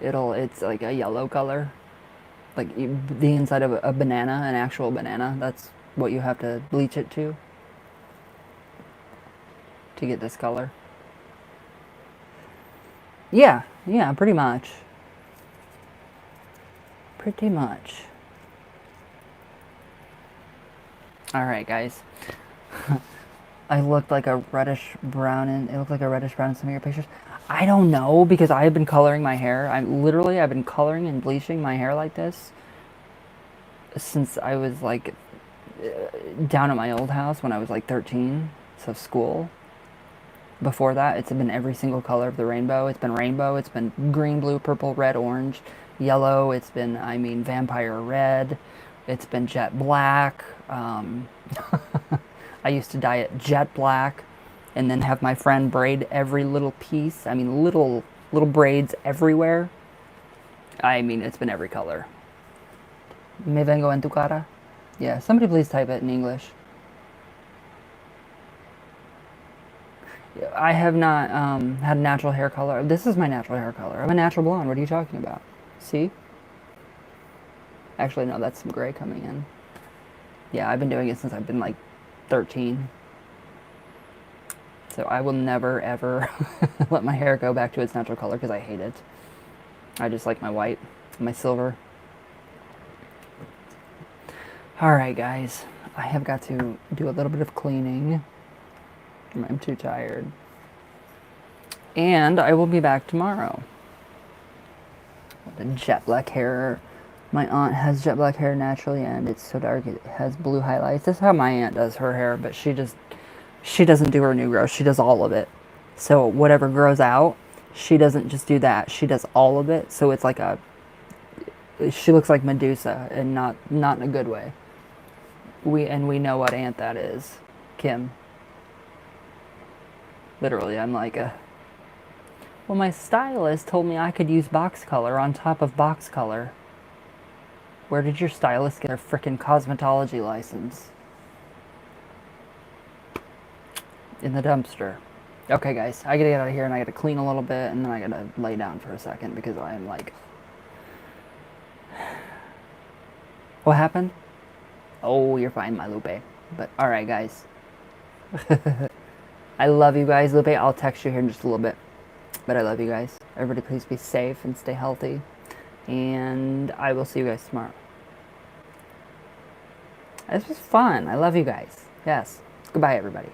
it's like a yellow color. Like the inside of a banana, an actual banana. That's what you have to bleach it to get this color. Yeah, yeah, pretty much. Pretty much. Alright, guys. I looked like a reddish brown in it looked like a reddish brown in some of your pictures. I don't know because I have been coloring my hair. I've been coloring and bleaching my hair like this since I was like down at my old house when I was like 13, so school. Before that, it's been every single color of the rainbow. It's been rainbow, it's been green, blue, purple, red, orange, yellow, it's been, vampire red, it's been jet black. I used to dye it jet black and then have my friend braid every little piece. Little braids everywhere. It's been every color. Me vengo en tu cara? Yeah, somebody please type it in English. I have not had natural hair color. This is my natural hair color. I'm a natural blonde. What are you talking about? See? Actually, no, that's some gray coming in. Yeah, I've been doing it since I've been like 13. So I will never, ever let my hair go back to its natural color because I hate it. I just like my white, my silver. Alright, guys. I have got to do a little bit of cleaning. I'm too tired. And I will be back tomorrow. The jet black hair. My aunt has jet black hair naturally, and it's so dark it has blue highlights. That's how my aunt does her hair, but she doesn't do her new growth. She does all of it. So whatever grows out, she doesn't just do that. She does all of it. So it's like she looks like Medusa, and not in a good way. We know what aunt that is, Kim. Literally, I'm like well, my stylist told me I could use box color on top of box color. Where did your stylist get a frickin' cosmetology license? In the dumpster. Okay, guys, I gotta get out of here and I gotta clean a little bit and then I gotta lay down for a second because I am like... What happened? Oh, you're fine, my Lupe. But, alright, guys. I love you guys, Lupe. I'll text you here in just a little bit. But I love you guys. Everybody please be safe and stay healthy. And I will see you guys tomorrow. This was fun. I love you guys. Yes. Goodbye, everybody.